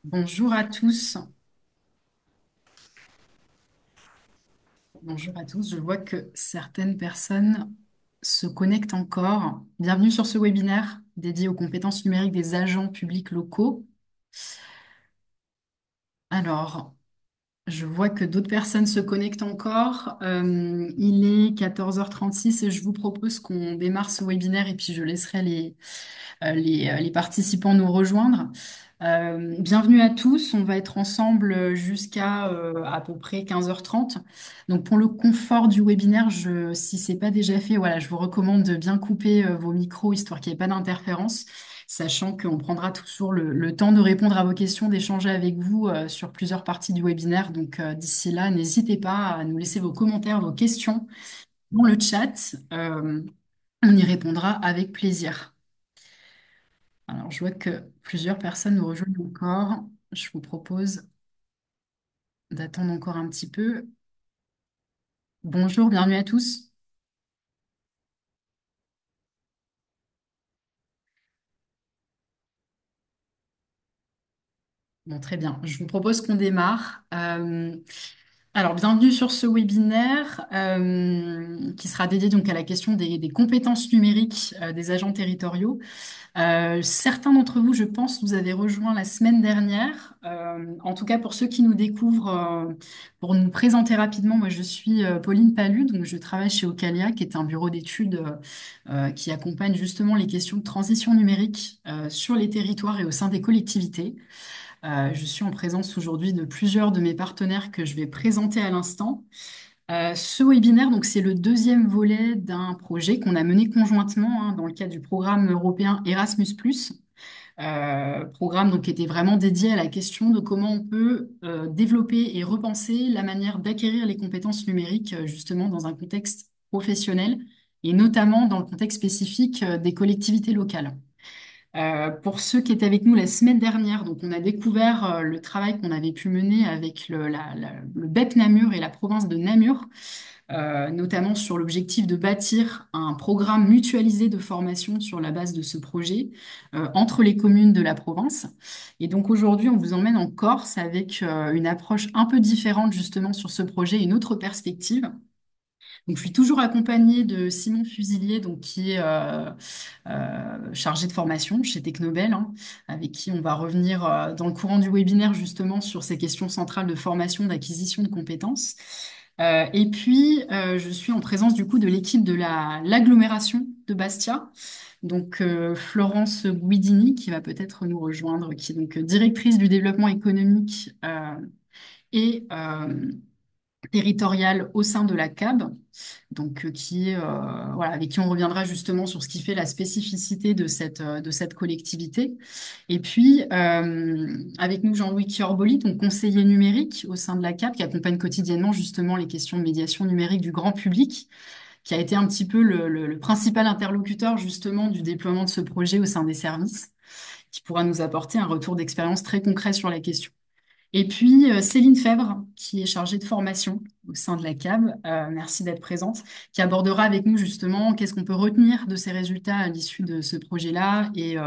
Bonjour à tous. Bonjour à tous. Je vois que certaines personnes se connectent encore. Bienvenue sur ce webinaire dédié aux compétences numériques des agents publics locaux. Alors, je vois que d'autres personnes se connectent encore. Il est 14h36 et je vous propose qu'on démarre ce webinaire et puis je laisserai les participants nous rejoindre. Bienvenue à tous, on va être ensemble jusqu'à à peu près 15h30. Donc pour le confort du webinaire, si ce n'est pas déjà fait, voilà, je vous recommande de bien couper vos micros histoire qu'il n'y ait pas d'interférence, sachant qu'on prendra toujours le temps de répondre à vos questions, d'échanger avec vous sur plusieurs parties du webinaire. Donc d'ici là, n'hésitez pas à nous laisser vos commentaires, vos questions dans le chat. On y répondra avec plaisir. Alors, je vois que plusieurs personnes nous rejoignent encore. Je vous propose d'attendre encore un petit peu. Bonjour, bienvenue à tous. Bon, très bien. Je vous propose qu'on démarre. Alors, bienvenue sur ce webinaire qui sera dédié donc à la question des compétences numériques des agents territoriaux. Certains d'entre vous, je pense, nous avez rejoints la semaine dernière. En tout cas, pour ceux qui nous découvrent, pour nous présenter rapidement, moi je suis Pauline Palu, donc je travaille chez Ocalia, qui est un bureau d'études qui accompagne justement les questions de transition numérique sur les territoires et au sein des collectivités. Je suis en présence aujourd'hui de plusieurs de mes partenaires que je vais présenter à l'instant. Ce webinaire, donc, c'est le deuxième volet d'un projet qu'on a mené conjointement dans le cadre du programme européen Erasmus+. Programme donc, qui était vraiment dédié à la question de comment on peut développer et repenser la manière d'acquérir les compétences numériques justement dans un contexte professionnel et notamment dans le contexte spécifique des collectivités locales. Pour ceux qui étaient avec nous la semaine dernière, donc on a découvert le travail qu'on avait pu mener avec le BEP Namur et la province de Namur, notamment sur l'objectif de bâtir un programme mutualisé de formation sur la base de ce projet entre les communes de la province. Et donc aujourd'hui, on vous emmène en Corse avec une approche un peu différente justement sur ce projet, une autre perspective. Donc, je suis toujours accompagnée de Simon Fusilier, donc, qui est chargé de formation chez Technobel, hein, avec qui on va revenir dans le courant du webinaire justement sur ces questions centrales de formation, d'acquisition de compétences. Et puis, je suis en présence du coup de l'équipe de l'agglomération de Bastia. Donc, Florence Guidini, qui va peut-être nous rejoindre, qui est donc directrice du développement économique et territoriale au sein de la CAB, donc qui est, voilà, avec qui on reviendra justement sur ce qui fait la spécificité de cette collectivité. Et puis, avec nous, Jean-Louis Chiorboli, donc conseiller numérique au sein de la CAB, qui accompagne quotidiennement justement les questions de médiation numérique du grand public, qui a été un petit peu le principal interlocuteur justement du déploiement de ce projet au sein des services, qui pourra nous apporter un retour d'expérience très concret sur la question. Et puis Céline Fèvre, qui est chargée de formation au sein de la CAB, merci d'être présente, qui abordera avec nous justement qu'est-ce qu'on peut retenir de ces résultats à l'issue de ce projet-là et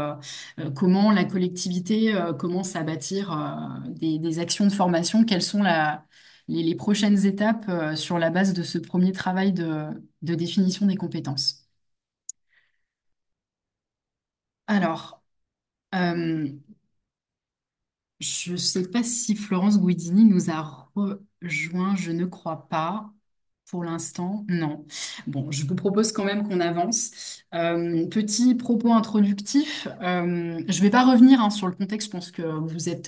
comment la collectivité commence à bâtir des actions de formation, quelles sont les prochaines étapes sur la base de ce premier travail de définition des compétences. Alors, euh, je ne sais pas si Florence Guidini nous a rejoint, je ne crois pas. Pour l'instant, non. Bon, je vous propose quand même qu'on avance. Petit propos introductif. Je ne vais pas revenir sur le contexte. Je pense que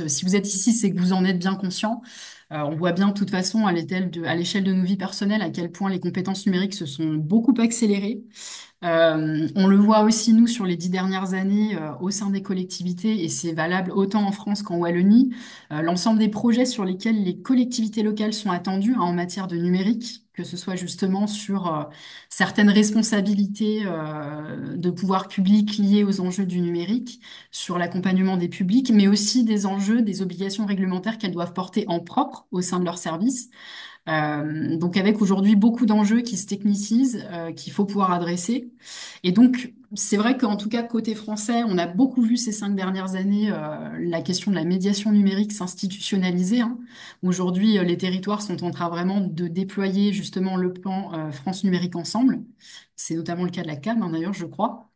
si vous êtes ici, c'est que vous en êtes bien conscient. On voit bien de toute façon à l'échelle de nos vies personnelles à quel point les compétences numériques se sont beaucoup accélérées. On le voit aussi, nous, sur les 10 dernières années au sein des collectivités, et c'est valable autant en France qu'en Wallonie. L'ensemble des projets sur lesquels les collectivités locales sont attendues en matière de numérique, que ce soit justement sur certaines responsabilités de pouvoir public liées aux enjeux du numérique, sur l'accompagnement des publics, mais aussi des enjeux, des obligations réglementaires qu'elles doivent porter en propre au sein de leurs services. Donc avec aujourd'hui beaucoup d'enjeux qui se technicisent, qu'il faut pouvoir adresser. Et donc c'est vrai qu'en tout cas, côté français, on a beaucoup vu ces 5 dernières années la question de la médiation numérique s'institutionnaliser, hein. Aujourd'hui, les territoires sont en train vraiment de déployer justement le plan France Numérique Ensemble. C'est notamment le cas de la CAM, hein, d'ailleurs, je crois.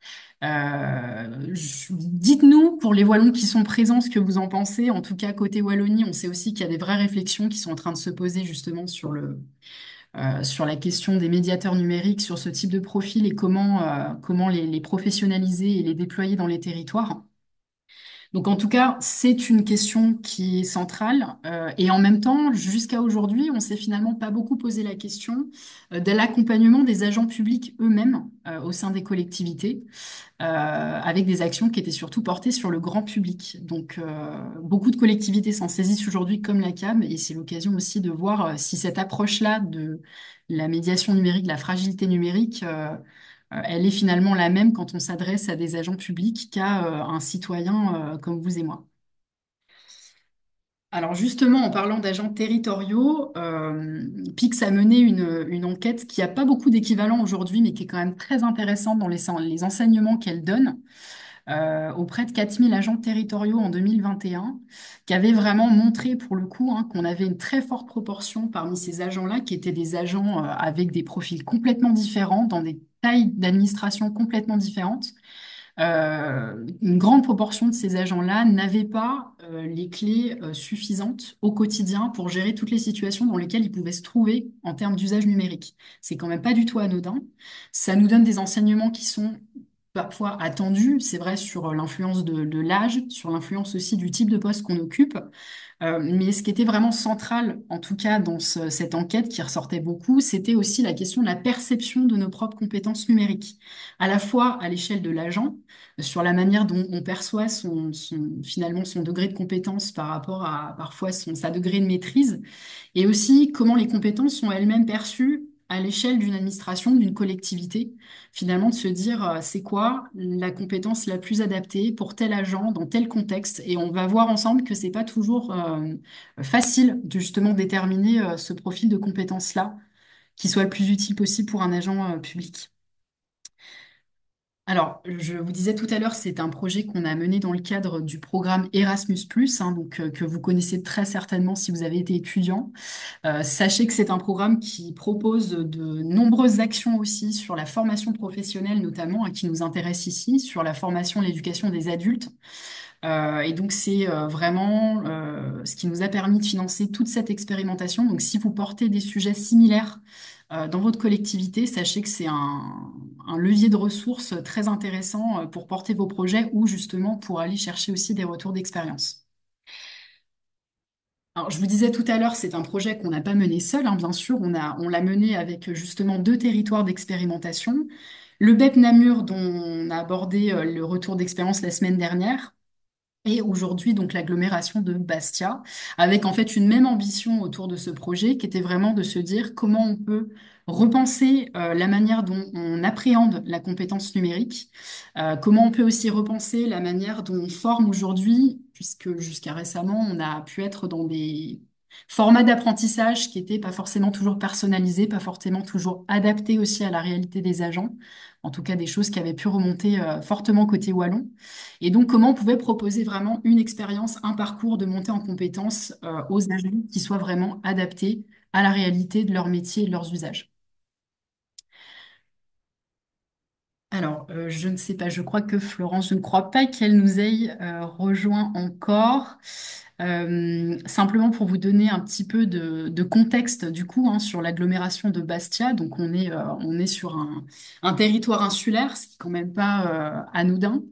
Dites-nous, pour les Wallons qui sont présents, ce que vous en pensez. En tout cas, côté Wallonie, on sait aussi qu'il y a des vraies réflexions qui sont en train de se poser justement sur la question des médiateurs numériques, sur ce type de profil et comment les professionnaliser et les déployer dans les territoires. Donc en tout cas, c'est une question qui est centrale et en même temps, jusqu'à aujourd'hui, on s'est finalement pas beaucoup posé la question de l'accompagnement des agents publics eux-mêmes au sein des collectivités avec des actions qui étaient surtout portées sur le grand public. Donc, beaucoup de collectivités s'en saisissent aujourd'hui comme la CAM, et c'est l'occasion aussi de voir si cette approche-là de la médiation numérique, de la fragilité numérique, elle est finalement la même quand on s'adresse à des agents publics qu'à un citoyen comme vous et moi. Alors justement, en parlant d'agents territoriaux, PIX a mené une enquête qui n'a pas beaucoup d'équivalent aujourd'hui, mais qui est quand même très intéressante dans les enseignements qu'elle donne auprès de 4000 agents territoriaux en 2021, qui avait vraiment montré pour le coup hein, qu'on avait une très forte proportion parmi ces agents-là qui étaient des agents avec des profils complètement différents, dans des tailles d'administration complètement différentes. Une grande proportion de ces agents-là n'avaient pas les clés suffisantes au quotidien pour gérer toutes les situations dans lesquelles ils pouvaient se trouver en termes d'usage numérique. C'est quand même pas du tout anodin. Ça nous donne des enseignements qui sont parfois attendus, c'est vrai, sur l'influence de l'âge, sur l'influence aussi du type de poste qu'on occupe. Mais ce qui était vraiment central, en tout cas dans cette enquête qui ressortait beaucoup, c'était aussi la question de la perception de nos propres compétences numériques, à la fois à l'échelle de l'agent, sur la manière dont on perçoit finalement son degré de compétence par rapport à parfois sa degré de maîtrise, et aussi comment les compétences sont elles-mêmes perçues à l'échelle d'une administration, d'une collectivité. Finalement, de se dire, c'est quoi la compétence la plus adaptée pour tel agent, dans tel contexte. Et on va voir ensemble que c'est pas toujours facile de justement déterminer ce profil de compétence-là, qui soit le plus utile possible pour un agent public. Alors, je vous disais tout à l'heure, c'est un projet qu'on a mené dans le cadre du programme Erasmus+, hein, donc, que vous connaissez très certainement si vous avez été étudiant. Sachez que c'est un programme qui propose de nombreuses actions aussi sur la formation professionnelle, notamment, hein, qui nous intéresse ici, sur la formation et l'éducation des adultes. Et donc, c'est vraiment ce qui nous a permis de financer toute cette expérimentation. Donc, si vous portez des sujets similaires dans votre collectivité, sachez que c'est un levier de ressources très intéressant pour porter vos projets ou justement pour aller chercher aussi des retours d'expérience. Alors, je vous disais tout à l'heure, c'est un projet qu'on n'a pas mené seul, hein, bien sûr. On l'a mené avec justement 2 territoires d'expérimentation. Le BEP Namur, dont on a abordé le retour d'expérience la semaine dernière, et aujourd'hui, donc l'agglomération de Bastia, avec en fait une même ambition autour de ce projet, qui était vraiment de se dire comment on peut repenser la manière dont on appréhende la compétence numérique, comment on peut aussi repenser la manière dont on forme aujourd'hui, puisque jusqu'à récemment, on a pu être dans des formats d'apprentissage qui n'étaient pas forcément toujours personnalisés, pas forcément toujours adaptés aussi à la réalité des agents, en tout cas des choses qui avaient pu remonter fortement côté wallon. Et donc, comment on pouvait proposer vraiment une expérience, un parcours de montée en compétences aux agents qui soit vraiment adapté à la réalité de leur métier et de leurs usages. Alors, je ne sais pas, je crois que Florence, je ne crois pas qu'elle nous ait rejoint encore. Simplement pour vous donner un petit peu de contexte du coup hein, sur l'agglomération de Bastia. Donc, on est sur un territoire insulaire, ce qui est quand même pas anodin.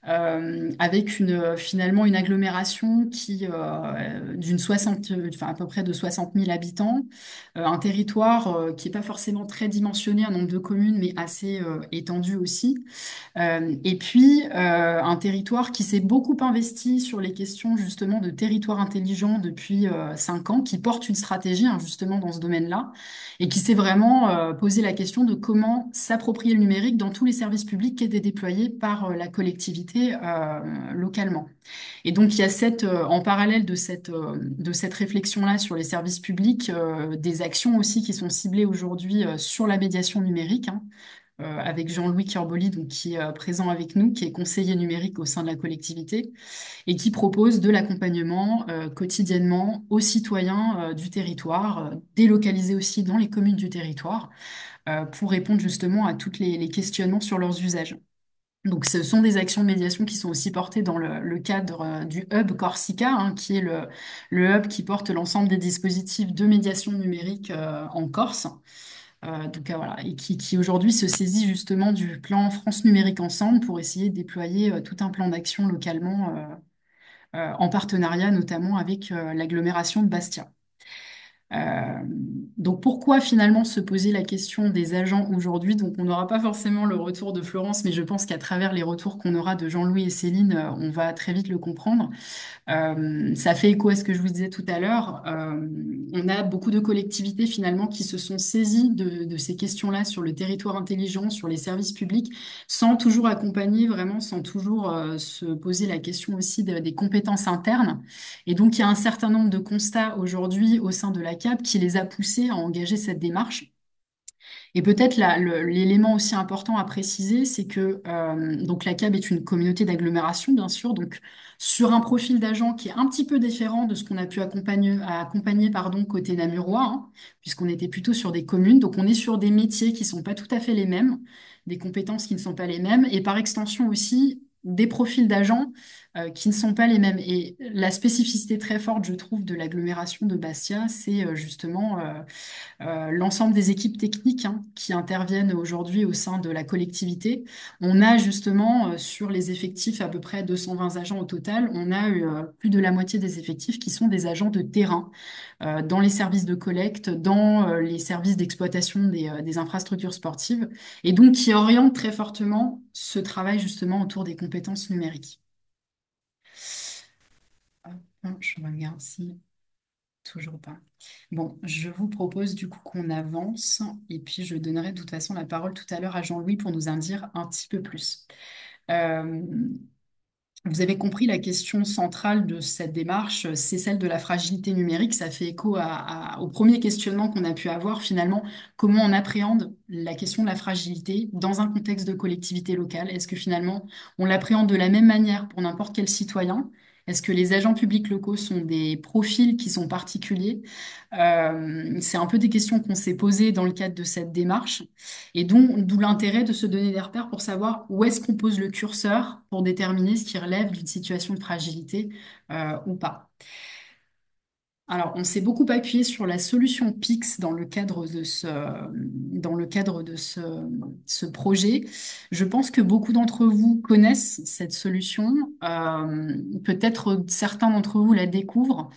Avec finalement une agglomération qui enfin à peu près de 60 000 habitants, un territoire qui n'est pas forcément très dimensionné, un nombre de communes, mais assez étendu aussi. Et puis, un territoire qui s'est beaucoup investi sur les questions justement de territoire intelligent depuis 5 ans, qui porte une stratégie hein, justement dans ce domaine-là, et qui s'est vraiment posé la question de comment s'approprier le numérique dans tous les services publics qui étaient déployés par la collectivité localement. Et donc, il y a en parallèle de cette réflexion-là sur les services publics, des actions aussi qui sont ciblées aujourd'hui sur la médiation numérique, hein, avec Jean-Louis Curboli, donc, qui est présent avec nous, qui est conseiller numérique au sein de la collectivité et qui propose de l'accompagnement quotidiennement aux citoyens du territoire, délocalisés aussi dans les communes du territoire, pour répondre justement à tous les questionnements sur leurs usages. Donc, ce sont des actions de médiation qui sont aussi portées dans le cadre du hub Corsica, hein, qui est le hub qui porte l'ensemble des dispositifs de médiation numérique en Corse. Voilà, et qui aujourd'hui se saisit justement du plan France Numérique Ensemble pour essayer de déployer tout un plan d'action localement, en partenariat notamment avec l'agglomération de Bastia. Euh, donc pourquoi finalement se poser la question des agents aujourd'hui? Donc on n'aura pas forcément le retour de Florence, mais je pense qu'à travers les retours qu'on aura de Jean-Louis et Céline, on va très vite le comprendre. Ça fait écho à ce que je vous disais tout à l'heure. On a beaucoup de collectivités finalement qui se sont saisies de ces questions-là sur le territoire intelligent, sur les services publics, sans toujours accompagner vraiment, sans toujours se poser la question aussi des compétences internes. Et donc il y a un certain nombre de constats aujourd'hui au sein de la CAP qui les a poussés à engager cette démarche. Et peut-être l'élément aussi important à préciser, c'est que donc la CAB est une communauté d'agglomération, bien sûr, donc sur un profil d'agent qui est un petit peu différent de ce qu'on a pu accompagner pardon, côté namurois, hein, puisqu'on était plutôt sur des communes. Donc on est sur des métiers qui ne sont pas tout à fait les mêmes, des compétences qui ne sont pas les mêmes, et par extension aussi des profils d'agents qui ne sont pas les mêmes. Et la spécificité très forte, je trouve, de l'agglomération de Bastia, c'est justement l'ensemble des équipes techniques hein, qui interviennent aujourd'hui au sein de la collectivité. On a justement sur les effectifs à peu près 220 agents au total, on a eu plus de la moitié des effectifs qui sont des agents de terrain dans les services de collecte, dans les services d'exploitation des infrastructures sportives et donc qui orientent très fortement ce travail justement autour des compétences numériques. Hop, je regarde si toujours pas. Bon, je vous propose du coup qu'on avance et puis je donnerai de toute façon la parole tout à l'heure à Jean-Louis pour nous en dire un petit peu plus. Euh, Vous avez compris la question centrale de cette démarche, c'est celle de la fragilité numérique. Ça fait écho au premier questionnement qu'on a pu avoir finalement. Comment on appréhende la question de la fragilité dans un contexte de collectivité locale? Est-ce que finalement on l'appréhende de la même manière pour n'importe quel citoyen? Est-ce que les agents publics locaux sont des profils qui sont particuliers? C'est un peu des questions qu'on s'est posées dans le cadre de cette démarche. Et donc, d'où l'intérêt de se donner des repères pour savoir où est-ce qu'on pose le curseur pour déterminer ce qui relève d'une situation de fragilité ou pas. Alors, on s'est beaucoup appuyé sur la solution PIX dans le cadre de ce projet. Je pense que beaucoup d'entre vous connaissent cette solution. Peut-être certains d'entre vous la découvrent.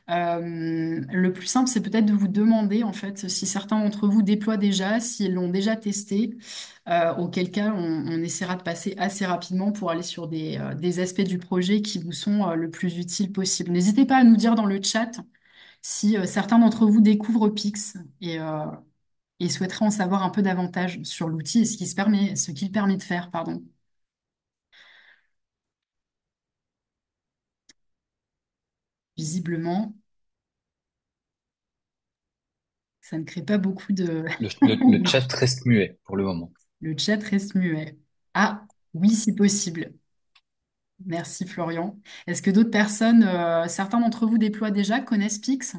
Le plus simple, c'est peut-être de vous demander, en fait, si certains d'entre vous déploient déjà, s'ils l'ont déjà testé, auquel cas on essaiera de passer assez rapidement pour aller sur des aspects du projet qui vous sont le plus utiles possible. N'hésitez pas à nous dire dans le chat si certains d'entre vous découvrent Pix et souhaiteraient en savoir un peu davantage sur l'outil et ce qu'il permet de faire, pardon. Visiblement, ça ne crée pas beaucoup de... Le chat reste muet pour le moment. Le chat reste muet. Ah, oui, si possible. Merci Florian. Est-ce que d'autres personnes, certains d'entre vous déploient déjà, connaissent Pix?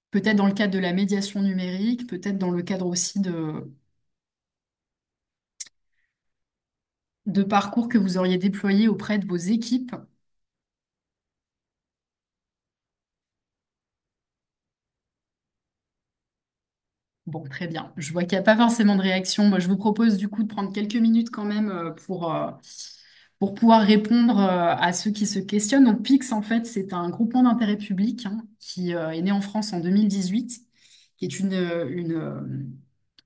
Peut-être dans le cadre de la médiation numérique, peut-être dans le cadre aussi de parcours que vous auriez déployés auprès de vos équipes. Bon, très bien. Je vois qu'il n'y a pas forcément de réaction. Moi, je vous propose du coup de prendre quelques minutes quand même pour pouvoir répondre à ceux qui se questionnent. Donc, PIX, en fait, c'est un groupement d'intérêt public hein, qui est né en France en 2018, qui est une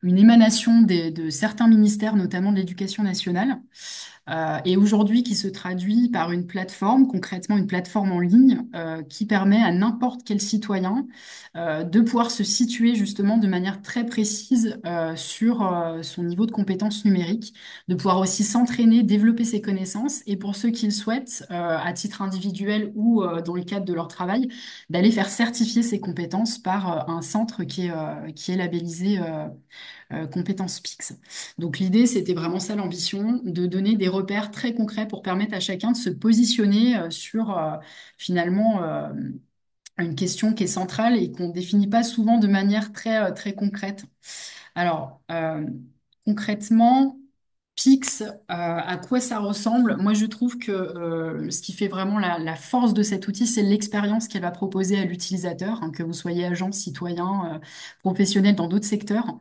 émanation de certains ministères, notamment de l'Éducation nationale. et aujourd'hui qui se traduit par une plateforme, concrètement une plateforme en ligne, qui permet à n'importe quel citoyen de pouvoir se situer justement de manière très précise sur son niveau de compétences numériques, de pouvoir aussi s'entraîner, développer ses connaissances, et pour ceux qui le souhaitent, à titre individuel ou dans le cadre de leur travail, d'aller faire certifier ses compétences par un centre qui est labellisé compétences PIX. Donc l'idée, c'était vraiment ça l'ambition, de donner des repères très concrets pour permettre à chacun de se positionner sur finalement une question qui est centrale et qu'on ne définit pas souvent de manière très concrète. Alors, concrètement, Pix, à quoi ça ressemble? Moi, je trouve que ce qui fait vraiment la force de cet outil, c'est l'expérience qu'elle va proposer à l'utilisateur, hein, que vous soyez agent, citoyen, professionnel dans d'autres secteurs.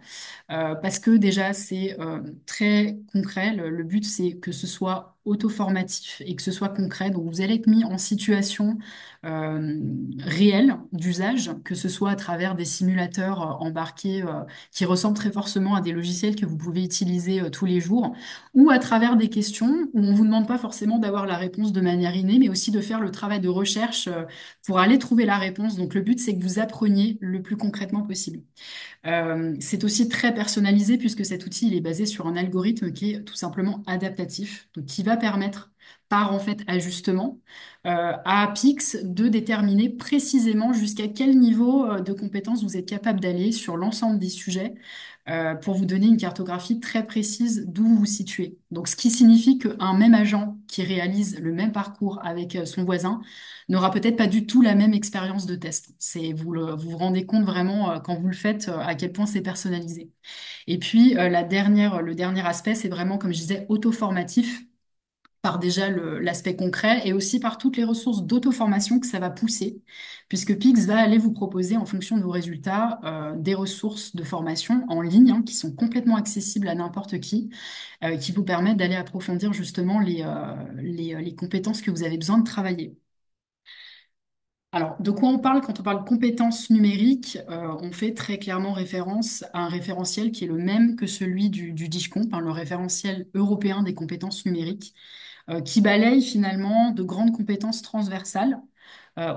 Parce que déjà, c'est très concret. Le but, c'est que ce soit auto-formatif et que ce soit concret. Donc, vous allez être mis en situation réelle d'usage, que ce soit à travers des simulateurs embarqués qui ressemblent très forcément à des logiciels que vous pouvez utiliser tous les jours, ou à travers des questions où on ne vous demande pas forcément d'avoir la réponse de manière innée, mais aussi de faire le travail de recherche pour aller trouver la réponse. Donc, le but, c'est que vous appreniez le plus concrètement possible. C'est aussi très personnalisé puisque cet outil il est basé sur un algorithme qui est tout simplement adaptatif, donc qui va permettre par en fait ajustement à Pix de déterminer précisément jusqu'à quel niveau de compétence vous êtes capable d'aller sur l'ensemble des sujets pour vous donner une cartographie très précise d'où vous vous situez. Donc, ce qui signifie qu'un même agent qui réalise le même parcours avec son voisin n'aura peut-être pas du tout la même expérience de test. Vous vous rendez compte vraiment quand vous le faites à quel point c'est personnalisé. Et puis, le dernier aspect, c'est vraiment, comme je disais, auto-formatif par déjà l'aspect concret et aussi par toutes les ressources d'auto-formation que ça va pousser, puisque Pix va aller vous proposer, en fonction de vos résultats, des ressources de formation en ligne hein, qui sont complètement accessibles à n'importe qui vous permettent d'aller approfondir justement les compétences que vous avez besoin de travailler. Alors, de quoi on parle quand on parle de compétences numériques? On fait très clairement référence à un référentiel qui est le même que celui du DIGCOMP, hein, le référentiel européen des compétences numériques, qui balaye finalement de grandes compétences transversales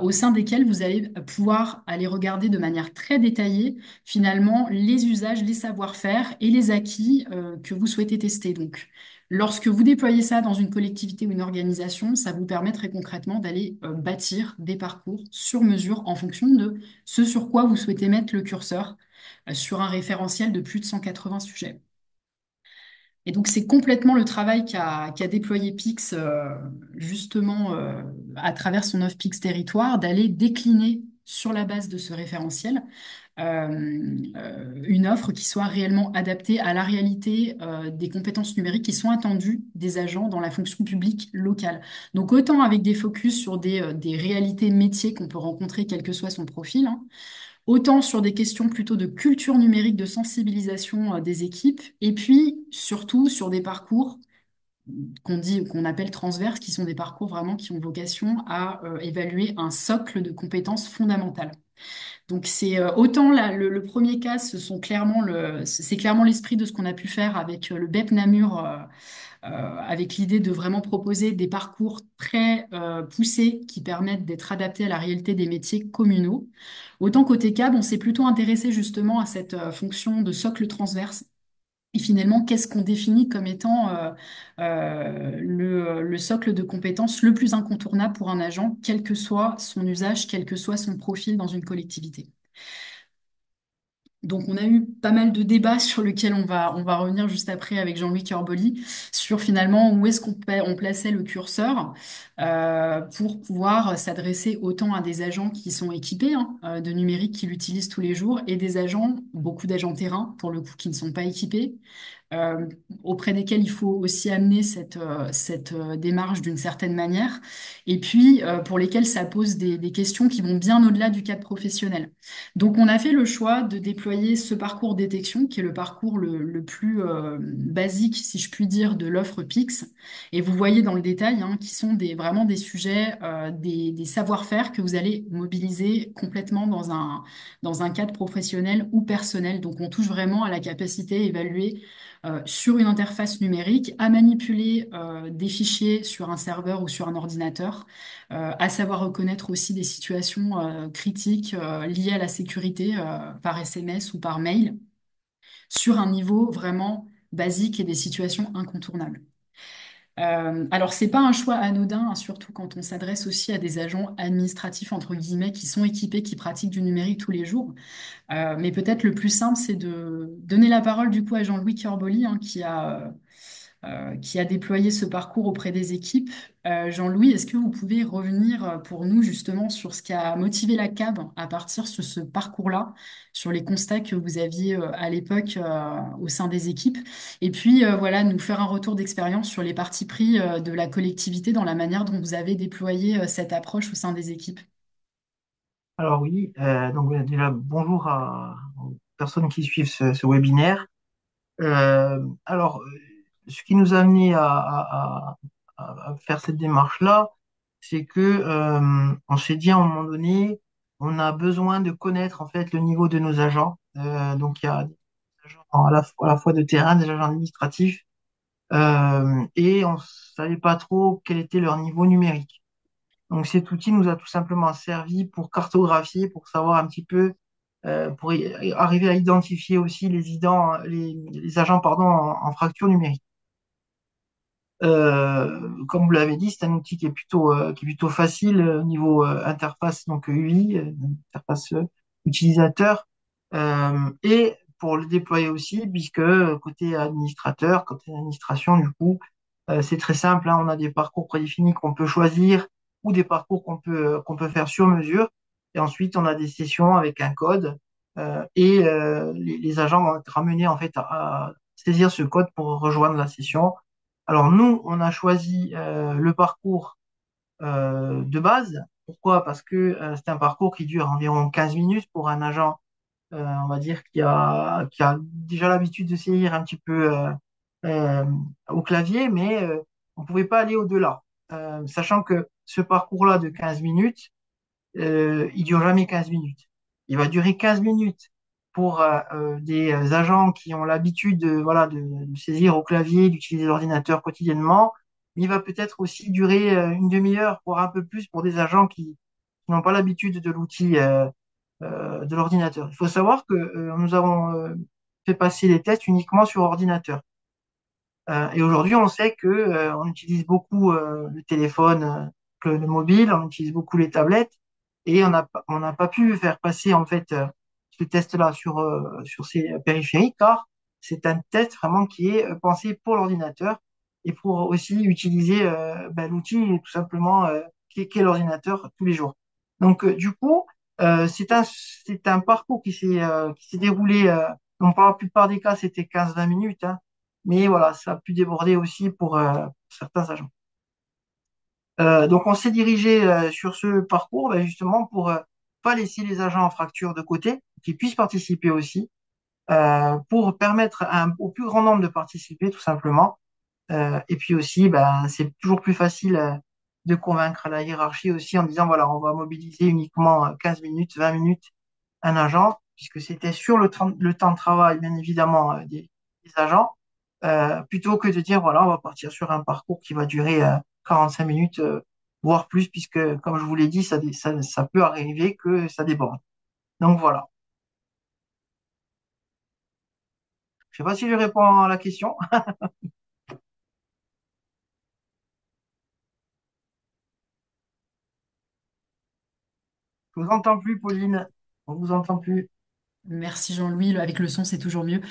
au sein desquelles vous allez pouvoir aller regarder de manière très détaillée finalement les usages, les savoir-faire et les acquis que vous souhaitez tester. Donc, lorsque vous déployez ça dans une collectivité ou une organisation, ça vous permet très concrètement d'aller bâtir des parcours sur mesure en fonction de ce sur quoi vous souhaitez mettre le curseur sur un référentiel de plus de 180 sujets. Et donc, c'est complètement le travail qu'a déployé Pix, justement, à travers son offre Pix Territoire, d'aller décliner sur la base de ce référentiel une offre qui soit réellement adaptée à la réalité des compétences numériques qui sont attendues des agents dans la fonction publique locale. Donc, autant avec des focus sur des réalités métiers qu'on peut rencontrer, quel que soit son profil, hein, autant sur des questions plutôt de culture numérique, de sensibilisation des équipes, et puis surtout sur des parcours qu'on appelle transverses, qui sont des parcours vraiment qui ont vocation à évaluer un socle de compétences fondamentales. Donc c'est autant le premier cas, c'est clairement l'esprit de ce qu'on a pu faire avec le BEP Namur, avec l'idée de vraiment proposer des parcours très poussés qui permettent d'être adaptés à la réalité des métiers communaux. Autant côté CAB, on s'est plutôt intéressé justement à cette fonction de socle transverse. Et finalement, qu'est-ce qu'on définit comme étant le socle de compétences le plus incontournable pour un agent, quel que soit son usage, quel que soit son profil dans une collectivité? Donc, on a eu pas mal de débats sur lesquels on va revenir juste après avec Jean-Louis Corboli, sur finalement où est-ce on plaçait le curseur pour pouvoir s'adresser autant à des agents qui sont équipés hein, de numérique, qui l'utilisent tous les jours, et des agents, beaucoup d'agents terrain, pour le coup, qui ne sont pas équipés, euh, auprès desquels il faut aussi amener cette démarche d'une certaine manière, et puis pour lesquels ça pose des questions qui vont bien au-delà du cadre professionnel. Donc on a fait le choix de déployer ce parcours détection, qui est le parcours le plus basique, si je puis dire, de l'offre Pix. Et vous voyez dans le détail, hein, qui sont vraiment des sujets, des savoir-faire que vous allez mobiliser complètement dans un cadre professionnel ou personnel. Donc on touche vraiment à la capacité à évaluer sur une interface numérique, à manipuler des fichiers sur un serveur ou sur un ordinateur, à savoir reconnaître aussi des situations critiques liées à la sécurité par SMS ou par mail, sur un niveau vraiment basique et des situations incontournables. Alors, c'est pas un choix anodin, hein, surtout quand on s'adresse aussi à des agents administratifs, entre guillemets, qui sont équipés, qui pratiquent du numérique tous les jours. Mais peut-être le plus simple, c'est de donner la parole du coup à Jean-Louis Curboli, hein, qui a déployé ce parcours auprès des équipes. Jean-Louis, est-ce que vous pouvez revenir pour nous justement sur ce qui a motivé la CAB à partir sur ce parcours-là, sur les constats que vous aviez à l'époque au sein des équipes, et puis voilà, nous faire un retour d'expérience sur les partis pris de la collectivité dans la manière dont vous avez déployé cette approche au sein des équipes. Alors oui, donc déjà bonjour aux personnes qui suivent ce webinaire. Alors, ce qui nous a amené à faire cette démarche-là, c'est que on s'est dit à un moment donné, on a besoin de connaître en fait le niveau de nos agents. Donc il y a des agents à la fois de terrain, des agents administratifs, et on savait pas trop quel était leur niveau numérique. Donc cet outil nous a tout simplement servi pour cartographier, pour savoir un petit peu, arriver à identifier aussi les agents pardon, en fracture numérique. Comme vous l'avez dit, c'est un outil qui est plutôt facile au niveau interface, donc UI, interface utilisateur, et pour le déployer aussi, puisque côté administrateur, côté administration, du coup, c'est très simple, hein, on a des parcours prédéfinis qu'on peut choisir ou des parcours qu'on peut faire sur mesure. Et ensuite, on a des sessions avec un code les agents vont être ramenés en fait à saisir ce code pour rejoindre la session. Alors nous, on a choisi le parcours de base. Pourquoi? Parce que c'est un parcours qui dure environ 15 minutes pour un agent, on va dire, qui a déjà l'habitude de saisir un petit peu euh, au clavier, mais on pouvait pas aller au-delà. Sachant que ce parcours-là de 15 minutes, il dure jamais 15 minutes. Il va durer 15 minutes pour des agents qui ont l'habitude voilà, de saisir au clavier, d'utiliser l'ordinateur quotidiennement. Mais il va peut-être aussi durer une demi-heure, voire un peu plus pour des agents qui n'ont pas l'habitude de l'outil de l'ordinateur. Il faut savoir que nous avons fait passer les tests uniquement sur ordinateur. Et aujourd'hui, on sait que on utilise beaucoup le téléphone, le mobile, on utilise beaucoup les tablettes, et on n'a pas pu faire passer en fait ce test-là sur ces périphériques, car c'est un test vraiment qui est pensé pour l'ordinateur et pour aussi utiliser l'outil tout simplement qui est l'ordinateur tous les jours. Donc du coup, c'est un parcours qui s'est déroulé. Donc, pour la plupart des cas, c'était 15-20 minutes, hein, mais voilà, ça a pu déborder aussi pour certains agents. Donc, on s'est dirigé sur ce parcours justement pour pas laisser les agents en fracture de côté, qu'ils puissent participer aussi, pour permettre au plus grand nombre de participer tout simplement. Et puis aussi, c'est toujours plus facile de convaincre la hiérarchie aussi en disant, voilà, on va mobiliser uniquement 15 minutes, 20 minutes un agent, puisque c'était sur le temps de travail, bien évidemment, des agents, plutôt que de dire, voilà, on va partir sur un parcours qui va durer 45 minutes, voire plus, puisque, comme je vous l'ai dit, ça peut arriver que ça déborde. Donc voilà. Je sais pas si je réponds à la question. Je vous entends plus, Pauline. On vous entend plus. Merci Jean-Louis, avec le son c'est toujours mieux.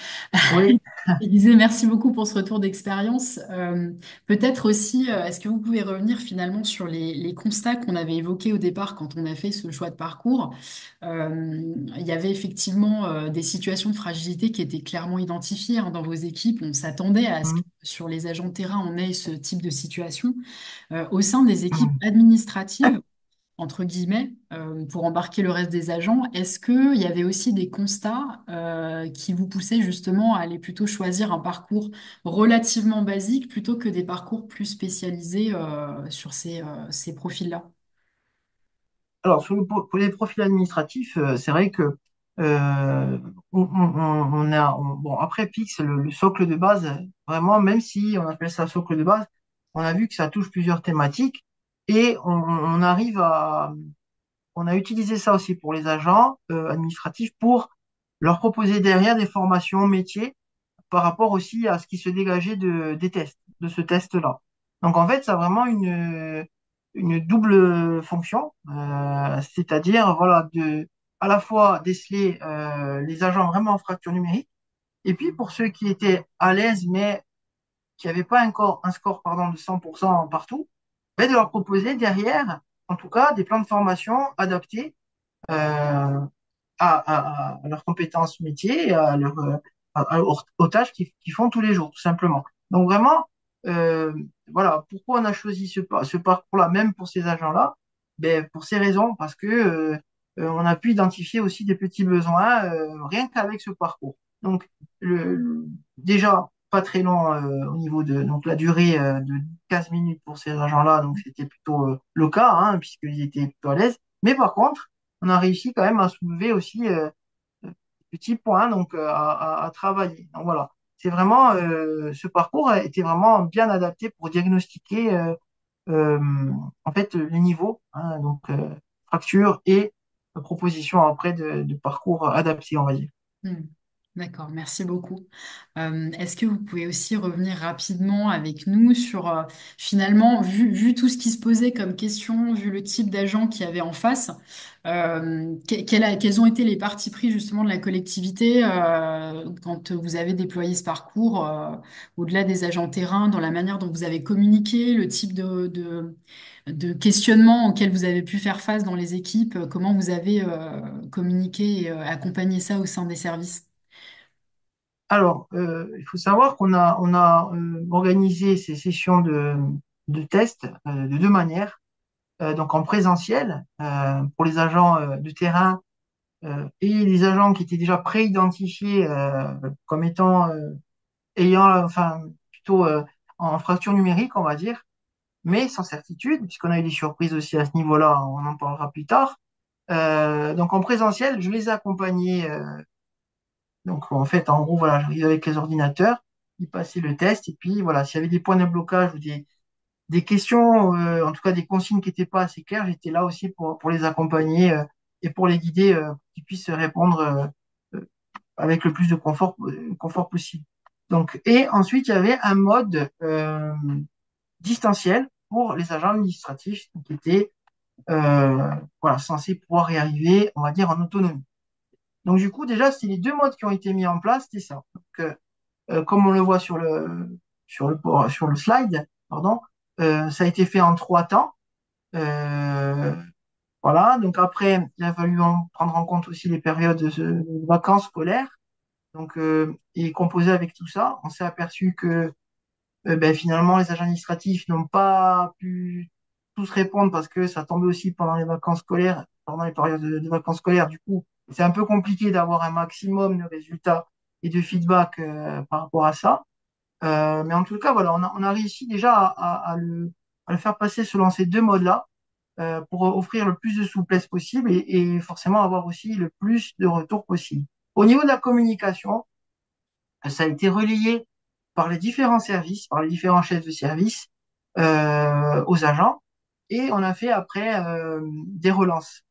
Oui. Je disais merci beaucoup pour ce retour d'expérience. Peut-être aussi, est-ce que vous pouvez revenir finalement sur les constats qu'on avait évoqués au départ quand on a fait ce choix de parcours? Il y avait effectivement des situations de fragilité qui étaient clairement identifiées hein, dans vos équipes. On s'attendait à ce que Mhm. sur les agents de terrain, on ait ce type de situation. Au sein des équipes administratives, entre guillemets, pour embarquer le reste des agents. Est-ce qu'il y avait aussi des constats qui vous poussaient justement à aller plutôt choisir un parcours relativement basique plutôt que des parcours plus spécialisés sur ces profils-là? Alors, pour les profils administratifs, c'est vrai que Euh, bon, après Pix, le socle de base, vraiment, même si on appelle ça socle de base, on a vu que ça touche plusieurs thématiques et on a utilisé ça aussi pour les agents administratifs pour leur proposer derrière des formations métiers par rapport aussi à ce qui se dégageait des tests, de ce test-là. Donc en fait, ça a vraiment une double fonction, c'est-à-dire voilà à la fois déceler les agents vraiment en fracture numérique, et puis pour ceux qui étaient à l'aise mais qui n'avaient pas encore un score pardon de 100% partout, ben, de leur proposer derrière, en tout cas, des plans de formation adaptés euh, à leurs compétences métiers, aux tâches qu'ils font tous les jours, tout simplement. Donc vraiment, euh, voilà, pourquoi on a choisi ce parcours-là, même pour ces agents-là? Ben, pour ces raisons, parce que on a pu identifier aussi des petits besoins rien qu'avec ce parcours. Donc déjà pas très long au niveau de donc la durée de 15 minutes pour ces agents-là, donc c'était plutôt le cas, hein, puisqu'ils étaient plutôt à l'aise. Mais par contre, on a réussi quand même à soulever aussi petits points donc à travailler. Donc voilà, c'est vraiment ce parcours a été vraiment bien adapté pour diagnostiquer euh, en fait les niveaux, hein, donc fracture et proposition après de parcours adapté, on va dire. Hmm. D'accord, merci beaucoup. Est-ce que vous pouvez aussi revenir rapidement avec nous sur, finalement, vu tout ce qui se posait comme question, vu le type d'agent qu'il y avait en face, quels ont été les partis pris justement de la collectivité quand vous avez déployé ce parcours, au-delà des agents terrain, dans la manière dont vous avez communiqué, le type de questionnement auquel vous avez pu faire face dans les équipes, comment vous avez communiqué et accompagné ça au sein des services? Alors, il faut savoir qu'on a organisé ces sessions de tests de deux manières. Donc en présentiel pour les agents de terrain et les agents qui étaient déjà pré-identifiés comme étant ayant enfin plutôt en fracture numérique, on va dire, mais sans certitude, puisqu'on a eu des surprises aussi à ce niveau-là, on en parlera plus tard. Donc en présentiel, je les ai accompagnés. Donc en fait, en gros, voilà, j'arrivais avec les ordinateurs, ils passaient le test, et puis voilà, s'il y avait des points de blocage ou des questions, en tout cas des consignes qui n'étaient pas assez claires, j'étais là aussi pour les accompagner et pour les guider pour qu'ils puissent répondre avec le plus de confort possible. Donc, et ensuite, il y avait un mode distanciel pour les agents administratifs qui étaient voilà, censés pouvoir y arriver, on va dire, en autonomie. Donc, du coup, déjà, c'est les deux modes qui ont été mis en place, c'était ça. Donc, comme on le voit sur le slide, pardon, ça a été fait en 3 temps. Euh, voilà, donc après, il a fallu prendre en compte aussi les périodes de vacances scolaires. Donc, et composé avec tout ça, on s'est aperçu que ben, finalement, les agents administratifs n'ont pas pu tous répondre parce que ça tombait aussi pendant les vacances scolaires, pendant les périodes de vacances scolaires. Du coup, c'est un peu compliqué d'avoir un maximum de résultats et de feedback par rapport à ça. Mais en tout cas, voilà, on a réussi déjà à le faire passer selon ces deux modes-là pour offrir le plus de souplesse possible et forcément avoir aussi le plus de retours possible. Au niveau de la communication, ça a été relayé par les différents services, par les différents chefs de service aux agents et on a fait après des relances.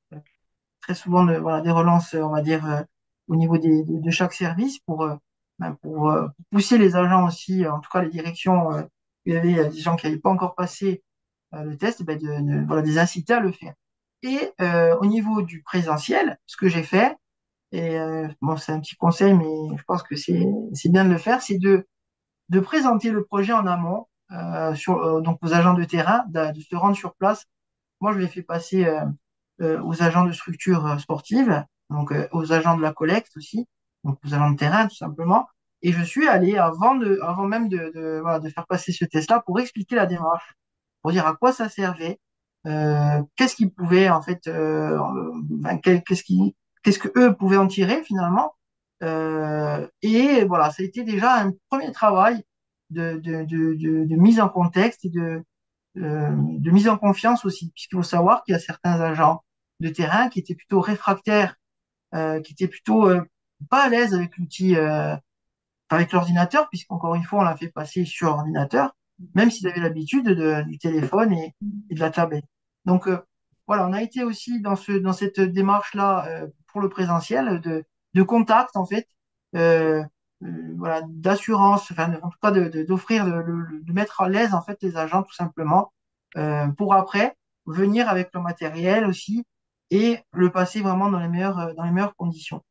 Très souvent, voilà, des relances, on va dire, au niveau de chaque service pour pousser les agents aussi, en tout cas les directions, il y avait des gens qui n'avaient pas encore passé le test, ben voilà, des inciter à le faire. Et au niveau du présentiel, ce que j'ai fait, et bon, c'est un petit conseil, mais je pense que c'est bien de le faire, c'est de présenter le projet en amont donc aux agents de terrain, de se rendre sur place. Moi, je l'ai fait passer aux agents de structure sportive, donc aux agents de la collecte aussi, donc aux agents de terrain tout simplement. Et je suis allé avant même voilà, de faire passer ce test-là pour expliquer la démarche, pour dire à quoi ça servait, qu'est-ce qu'ils pouvaient en fait, ben, qu'est-ce que eux pouvaient en tirer finalement. Et voilà, ça a été déjà un premier travail de mise en contexte et de mise en confiance aussi, puisqu'il faut savoir qu'il y a certains agents de terrain qui étaient plutôt réfractaires qui étaient plutôt pas à l'aise avec l'outil, avec l'ordinateur, puisqu'encore une fois, on l'a fait passer sur ordinateur, même s'ils avaient l'habitude du téléphone et de la tablette. Donc, voilà, on a été aussi dans cette démarche-là pour le présentiel, de contact, en fait, euh, voilà, d'assurance, enfin, en tout cas, d'offrir, de mettre à l'aise, en fait, les agents, tout simplement, pour après venir avec le matériel aussi et le passer vraiment dans les meilleures conditions.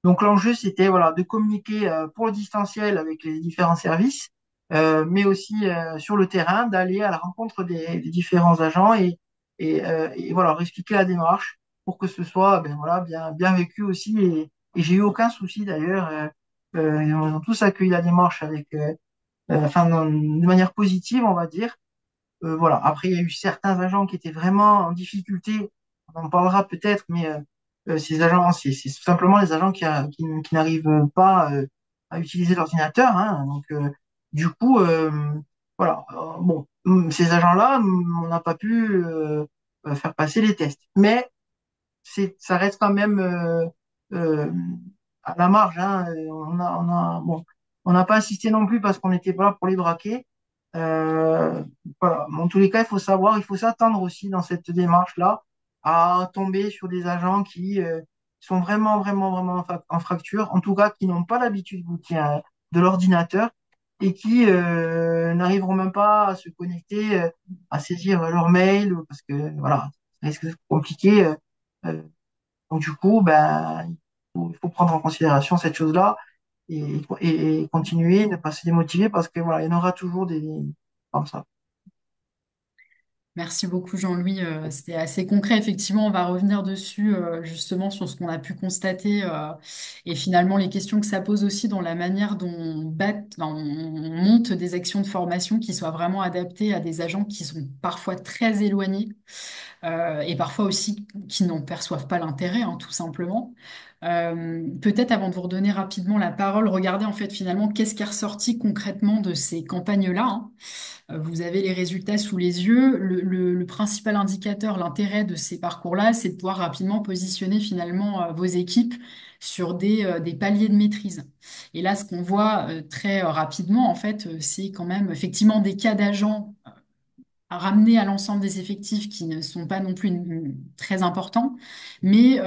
Donc l'enjeu, c'était voilà, de communiquer pour le distanciel avec les différents services, mais aussi sur le terrain, d'aller à la rencontre des différents agents et voilà, leur expliquer la démarche pour que ce soit ben, voilà, bien vécu aussi. Et j'ai eu aucun souci d'ailleurs. Ils ont tous accueilli la démarche avec, enfin, de manière positive, on va dire. Voilà. Après, il y a eu certains agents qui étaient vraiment en difficulté. On en parlera peut-être, mais ces agents, c'est tout simplement les agents qui n'arrivent pas à utiliser l'ordinateur. Hein. Donc, du coup, voilà. Bon, ces agents-là, on n'a pas pu faire passer les tests. Mais ça reste quand même euh, à la marge. Hein. Bon, on n'a pas insisté non plus parce qu'on n'était pas là pour les braquer. Voilà. Mais en tous les cas, il faut savoir, il faut s'attendre aussi dans cette démarche-là à tomber sur des agents qui sont vraiment en fracture, en tout cas qui n'ont pas l'habitude de l'ordinateur et qui n'arriveront même pas à se connecter, à saisir leur mail, parce que voilà, ça risque d'être compliqué. Euh, donc du coup, ben, il faut prendre en considération cette chose-là et continuer, ne pas se démotiver parce que voilà, il y en aura toujours des comme ça. Merci beaucoup Jean-Louis. C'était assez concret. Effectivement, on va revenir dessus justement sur ce qu'on a pu constater et finalement les questions que ça pose aussi dans la manière dont on monte des actions de formation qui soient vraiment adaptées à des agents qui sont parfois très éloignés et parfois aussi qui n'en perçoivent pas l'intérêt, hein, tout simplement. Peut-être avant de vous redonner rapidement la parole, regardez en fait finalement qu'est-ce qui est ressorti concrètement de ces campagnes-là, hein. Vous avez les résultats sous les yeux. Le principal indicateur, l'intérêt de ces parcours-là, c'est de pouvoir rapidement positionner finalement vos équipes sur des paliers de maîtrise. Et là, ce qu'on voit très rapidement, en fait, c'est quand même effectivement des cas d'agents à ramener à l'ensemble des effectifs qui ne sont pas non plus très importants, mais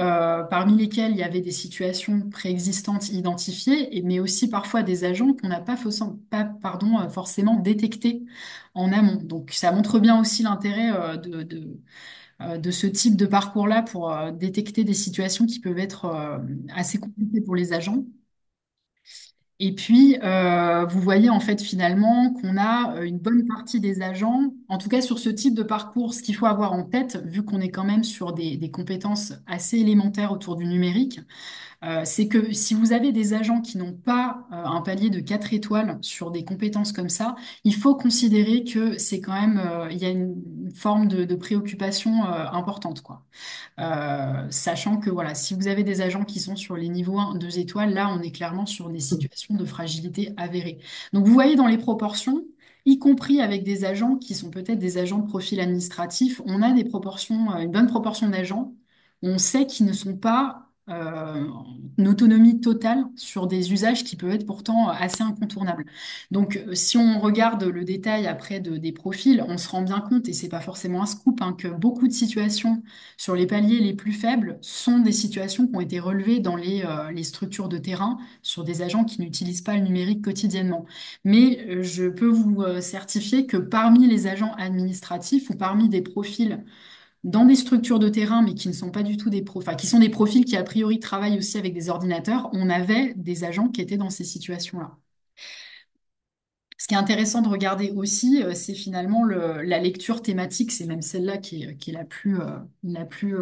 parmi lesquels il y avait des situations préexistantes identifiées, mais aussi parfois des agents qu'on n'a pas, forcément détectés en amont. Donc ça montre bien aussi l'intérêt de ce type de parcours-là pour détecter des situations qui peuvent être assez compliquées pour les agents. Et puis, vous voyez en fait finalement qu'on a une bonne partie des agents, en tout cas sur ce type de parcours, ce qu'il faut avoir en tête, vu qu'on est quand même sur des compétences assez élémentaires autour du numérique, c'est que si vous avez des agents qui n'ont pas un palier de 4 étoiles sur des compétences comme ça, il faut considérer que c'est quand même, il y a une forme de préoccupation importante, quoi. Sachant que voilà, si vous avez des agents qui sont sur les niveaux 1, 2 étoiles, là, on est clairement sur des situations de fragilité avérée. Donc, vous voyez dans les proportions, y compris avec des agents qui sont peut-être des agents de profil administratif, on a des proportions, une bonne proportion d'agents. On sait qu'ils ne sont pas en autonomie totale sur des usages qui peuvent être pourtant assez incontournables. Donc, si on regarde le détail après des profils, on se rend bien compte, et c'est pas forcément un scoop, hein, que beaucoup de situations sur les paliers les plus faibles sont des situations qui ont été relevées dans les structures de terrain sur des agents qui n'utilisent pas le numérique quotidiennement. Mais je peux vous certifier que parmi les agents administratifs ou parmi des profils dans des structures de terrain, mais qui ne sont pas du tout enfin, qui sont des profils qui a priori travaillent aussi avec des ordinateurs, on avait des agents qui étaient dans ces situations-là. Ce qui est intéressant de regarder aussi, c'est finalement la lecture thématique, c'est même celle-là qui est la plus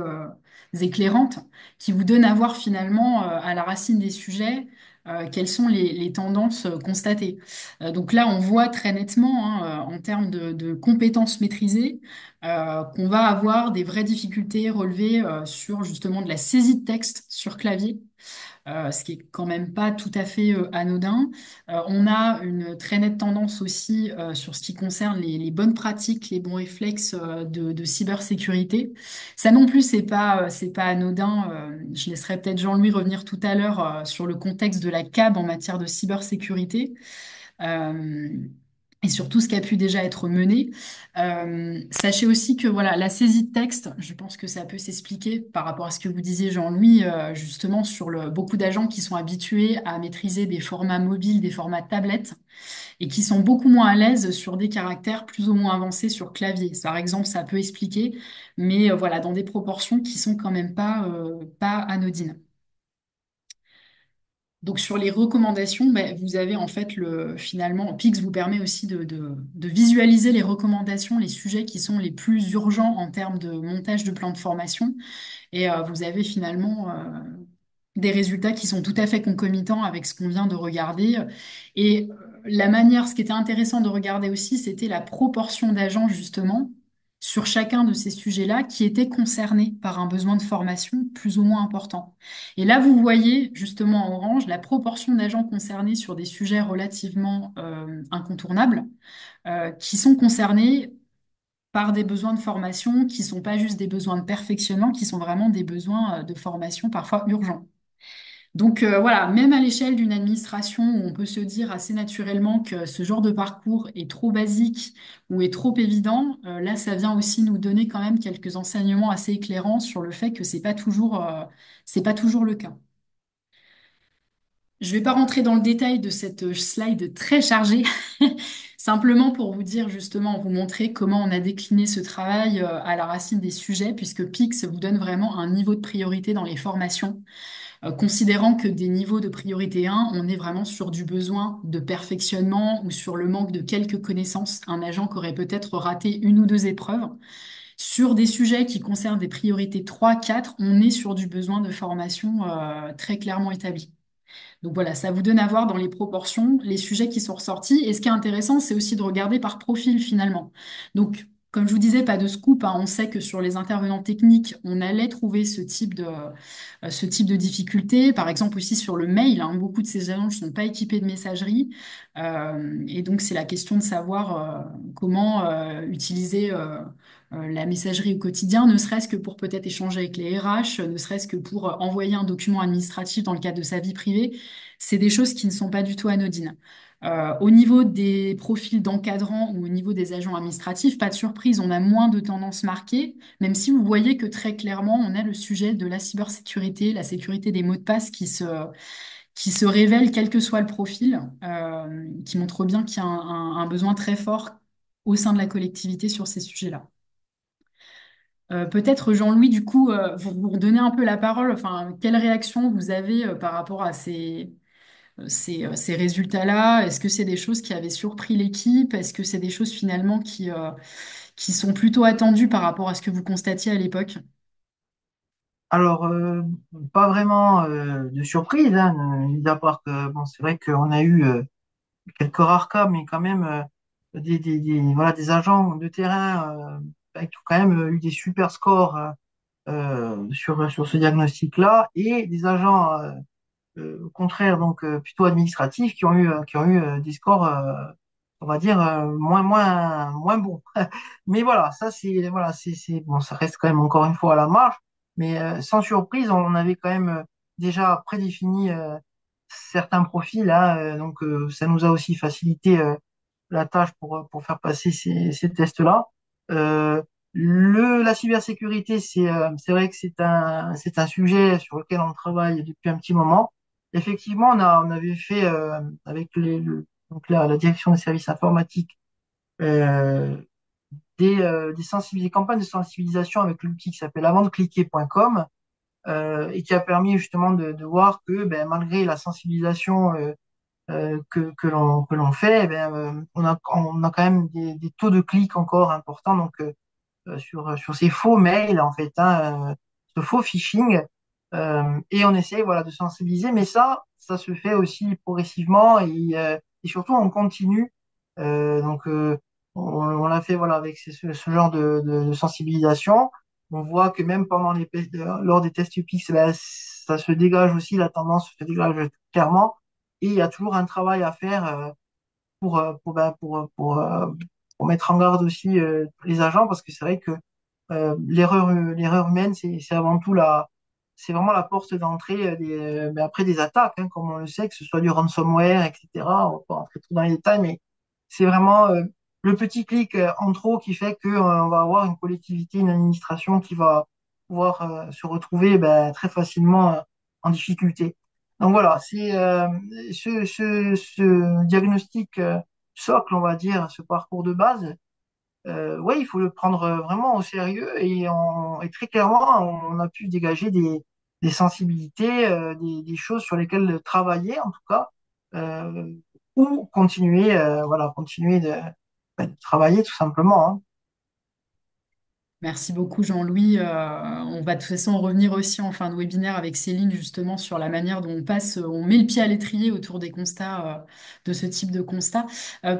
éclairante, qui vous donne à voir finalement à la racine des sujets quelles sont les tendances constatées. Donc là, on voit très nettement, hein, en termes de compétences maîtrisées, qu'on va avoir des vraies difficultés relevées sur justement de la saisie de texte sur clavier. ce qui est quand même pas tout à fait anodin. On a une très nette tendance aussi sur ce qui concerne les bonnes pratiques, les bons réflexes de cybersécurité. Ça non plus, c'est pas anodin. Je laisserai peut-être Jean-Louis revenir tout à l'heure sur le contexte de la CAB en matière de cybersécurité. Euh, et sur tout ce qui a pu déjà être mené. Sachez aussi que voilà, la saisie de texte, je pense que ça peut s'expliquer par rapport à ce que vous disiez, Jean-Louis, justement sur beaucoup d'agents qui sont habitués à maîtriser des formats mobiles, des formats tablettes, et qui sont beaucoup moins à l'aise sur des caractères plus ou moins avancés sur clavier. Par exemple, ça peut expliquer, mais voilà, dans des proportions qui sont quand même pas anodines. Donc sur les recommandations, ben, vous avez en fait finalement, Pix vous permet aussi de visualiser les recommandations, les sujets qui sont les plus urgents en termes de montage de plan de formation. Et vous avez finalement des résultats qui sont tout à fait concomitants avec ce qu'on vient de regarder. Et la manière, ce qui était intéressant de regarder aussi, c'était la proportion d'agents justement sur chacun de ces sujets-là qui étaient concernés par un besoin de formation plus ou moins important. Et là, vous voyez justement en orange la proportion d'agents concernés sur des sujets relativement incontournables qui sont concernés par des besoins de formation qui sont pas juste des besoins de perfectionnement, qui sont vraiment des besoins de formation parfois urgents. Donc voilà, même à l'échelle d'une administration où on peut se dire assez naturellement que ce genre de parcours est trop basique ou est trop évident, là ça vient aussi nous donner quand même quelques enseignements assez éclairants sur le fait que c'est pas toujours le cas. Je ne vais pas rentrer dans le détail de cette slide très chargée, simplement pour vous dire justement, vous montrer comment on a décliné ce travail à la racine des sujets, puisque PIX vous donne vraiment un niveau de priorité dans les formations, considérant que des niveaux de priorité 1, on est vraiment sur du besoin de perfectionnement ou sur le manque de quelques connaissances, un agent qui aurait peut-être raté une ou deux épreuves. Sur des sujets qui concernent des priorités 3, 4, on est sur du besoin de formation très clairement établi. Donc voilà, ça vous donne à voir dans les proportions les sujets qui sont ressortis. Et ce qui est intéressant, c'est aussi de regarder par profil finalement. Donc, comme je vous disais, pas de scoop, hein. On sait que sur les intervenants techniques, on allait trouver ce type de difficulté. Par exemple aussi sur le mail, hein, beaucoup de ces agents ne sont pas équipés de messagerie. Et donc, c'est la question de savoir comment utiliser la messagerie au quotidien, ne serait-ce que pour peut-être échanger avec les RH, ne serait-ce que pour envoyer un document administratif dans le cadre de sa vie privée. C'est des choses qui ne sont pas du tout anodines. Au niveau des profils d'encadrants ou au niveau des agents administratifs, pas de surprise, on a moins de tendances marquées, même si vous voyez que très clairement, on a le sujet de la cybersécurité, la sécurité des mots de passe qui se révèle quel que soit le profil, qui montre bien qu'il y a un besoin très fort au sein de la collectivité sur ces sujets-là. Peut-être Jean-Louis, du coup, vous redonnez un peu la parole. Enfin, quelle réaction vous avez par rapport à ces résultats-là? Est-ce que c'est des choses qui avaient surpris l'équipe? Est-ce que c'est des choses finalement qui sont plutôt attendues par rapport à ce que vous constatiez à l'époque? Alors, pas vraiment de surprise, hein, mis à part que bon, c'est vrai qu'on a eu quelques rares cas, mais quand même voilà, des agents de terrain bah, qui ont quand même eu des super scores sur ce diagnostic-là, et des agents au contraire, donc plutôt administratifs, qui ont eu des scores, on va dire, moins bons. Mais voilà, ça bon, ça reste quand même encore une fois à la marge. Mais sans surprise, on avait quand même déjà prédéfini certains profils, hein, donc ça nous a aussi facilité la tâche pour faire passer ces tests-là. Euh, la cybersécurité, c'est vrai que c'est un sujet sur lequel on travaille depuis un petit moment. Effectivement, on avait fait avec donc la direction des services informatiques euh, des campagnes de sensibilisation avec l'outil qui s'appelle avantdecliquer.com et qui a permis justement de voir que ben, malgré la sensibilisation que l'on fait, eh ben, on a quand même des taux de clics encore importants donc, sur ces faux mails, en fait, hein, ce faux phishing. Et on essaie voilà, de sensibiliser, mais ça se fait aussi progressivement et surtout on continue. Donc, on l'a fait voilà, avec ce genre de sensibilisation. On voit que même lors des tests UPIX, ben, ça se dégage aussi, la tendance se dégage clairement. Et il y a toujours un travail à faire pour mettre en garde aussi les agents, parce que c'est vrai que l'erreur humaine, c'est avant tout c'est vraiment la porte d'entrée mais après des attaques, hein, comme on le sait, que ce soit du ransomware, etc. On va pas rentrer trop dans les détails, mais c'est vraiment le petit clic en trop qui fait que on va avoir une collectivité, une administration qui va pouvoir se retrouver très facilement en difficulté. Donc voilà, c'est ce diagnostic socle, on va dire, ce parcours de base. Ouais, il faut le prendre vraiment au sérieux et très clairement, on a pu dégager des sensibilités, des choses sur lesquelles travailler en tout cas, euh, ou continuer, voilà, continuer de travailler tout simplement, hein. Merci beaucoup Jean-Louis. On va de toute façon revenir aussi en fin de webinaire avec Céline justement sur la manière dont on passe, on met le pied à l'étrier autour des constats, de ce type de constat.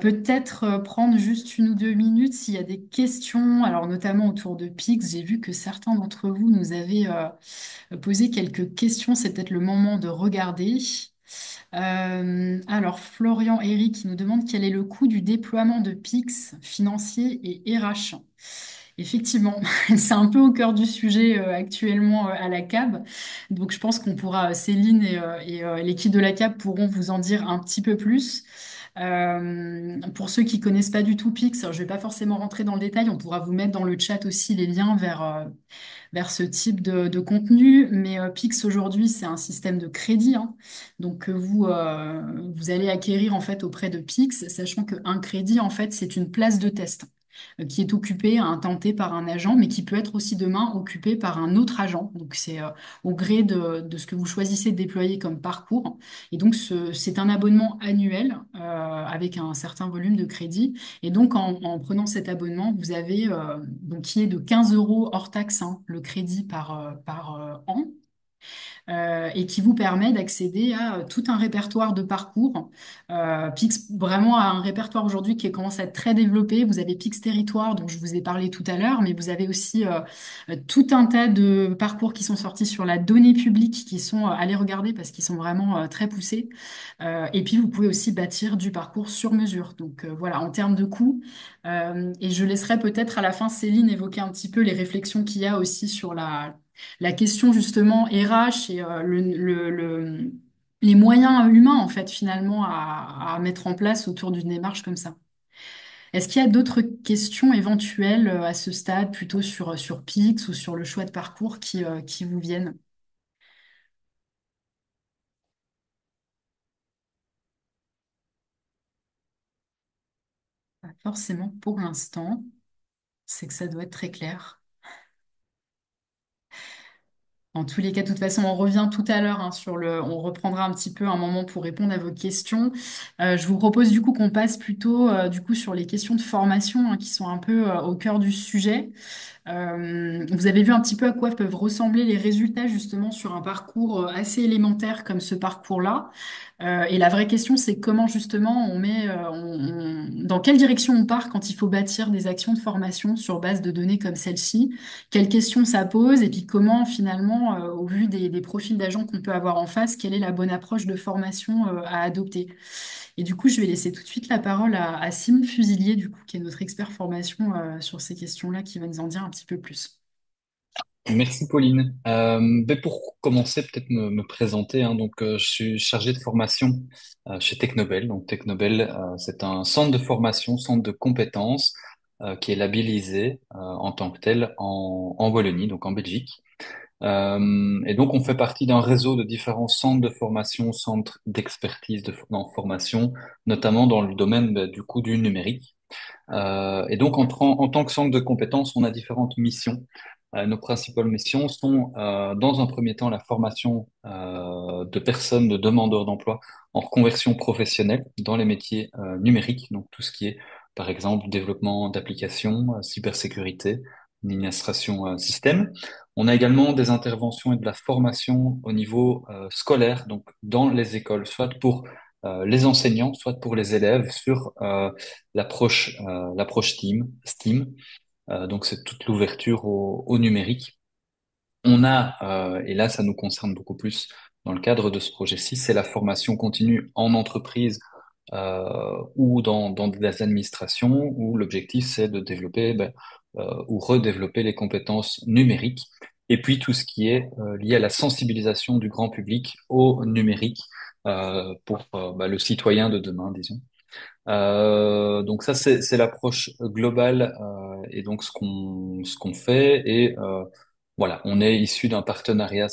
Peut-être prendre juste 1 ou 2 minutes s'il y a des questions, alors notamment autour de Pix. J'ai vu que certains d'entre vous nous avaient posé quelques questions. C'est peut-être le moment de regarder. Alors Florian Eric qui nous demande quel est le coût du déploiement de Pix financier et RH. Effectivement, c'est un peu au cœur du sujet actuellement à la CAB. Donc je pense qu'on pourra, Céline et l'équipe de la CAB pourront vous en dire un petit peu plus. Pour ceux qui connaissent pas du tout Pix, je ne vais pas forcément rentrer dans le détail, on pourra vous mettre dans le chat aussi les liens vers ce type de contenu. Mais Pix aujourd'hui, c'est un système de crédit, hein. Donc vous allez acquérir en fait auprès de Pix, sachant qu'un crédit, en fait, c'est une place de test qui est occupée à un temps T par un agent, mais qui peut être aussi demain occupée par un autre agent. Donc c'est au gré de ce que vous choisissez de déployer comme parcours. Et donc c'est un abonnement annuel avec un certain volume de crédit. Et donc en prenant cet abonnement, vous avez donc qui est de 15 euros hors taxe, hein, le crédit par an et qui vous permet d'accéder à tout un répertoire de parcours. Pix vraiment a un répertoire aujourd'hui qui commence à être très développé. Vous avez Pix Territoire, dont je vous ai parlé tout à l'heure, mais vous avez aussi tout un tas de parcours qui sont sortis sur la donnée publique, qui sont allez regarder parce qu'ils sont vraiment très poussés. Et puis vous pouvez aussi bâtir du parcours sur mesure. Donc voilà, en termes de coûts. Et je laisserai peut-être à la fin Céline évoquer un petit peu les réflexions qu'il y a aussi sur la question justement RH et les moyens humains en fait finalement à mettre en place autour d'une démarche comme ça. Est-ce qu'il y a d'autres questions éventuelles à ce stade, plutôt sur Pix ou sur le choix de parcours qui vous viennent? Pas forcément pour l'instant, c'est que ça doit être très clair. En tous les cas, de toute façon, on revient tout à l'heure hein, on reprendra un petit peu un moment pour répondre à vos questions. Je vous propose du coup qu'on passe plutôt du coup sur les questions de formation hein, qui sont un peu au cœur du sujet. Vous avez vu un petit peu à quoi peuvent ressembler les résultats justement sur un parcours assez élémentaire comme ce parcours-là. Et la vraie question, c'est comment justement on met, dans quelle direction on part quand il faut bâtir des actions de formation sur base de données comme celle-ci. Quelles questions ça pose et puis comment finalement, au vu des profils d'agents qu'on peut avoir en face, quelle est la bonne approche de formation à adopter. Et du coup, je vais laisser tout de suite la parole à Simon Fusilier, du coup, qui est notre expert formation sur ces questions-là, qui va nous en dire un petit peu plus. Merci Pauline. Pour commencer, peut-être me présenter. Hein. Donc, je suis chargé de formation chez Technobel. Donc, Technobel, c'est un centre de formation, centre de compétences qui est labellisé en tant que tel en Wallonie, donc en Belgique. Et donc, on fait partie d'un réseau de différents centres de formation, centres d'expertise en formation, notamment dans le domaine du coup du numérique. Et donc, en tant que centre de compétences, on a différentes missions. Nos principales missions sont, dans un premier temps, la formation de personnes, de demandeurs d'emploi en reconversion professionnelle dans les métiers numériques, donc tout ce qui est, par exemple, développement d'applications, cybersécurité, administration système. On a également des interventions et de la formation au niveau scolaire, donc dans les écoles, soit pour les enseignants, soit pour les élèves sur l'approche STEAM. Donc c'est toute l'ouverture au numérique. On a, et là ça nous concerne beaucoup plus dans le cadre de ce projet-ci, c'est la formation continue en entreprise ou dans des administrations où l'objectif c'est de développer ou redévelopper les compétences numériques et puis tout ce qui est lié à la sensibilisation du grand public au numérique pour le citoyen de demain, disons. Donc ça c'est l'approche globale et donc ce qu'on fait et voilà, on est issu d'un partenariat,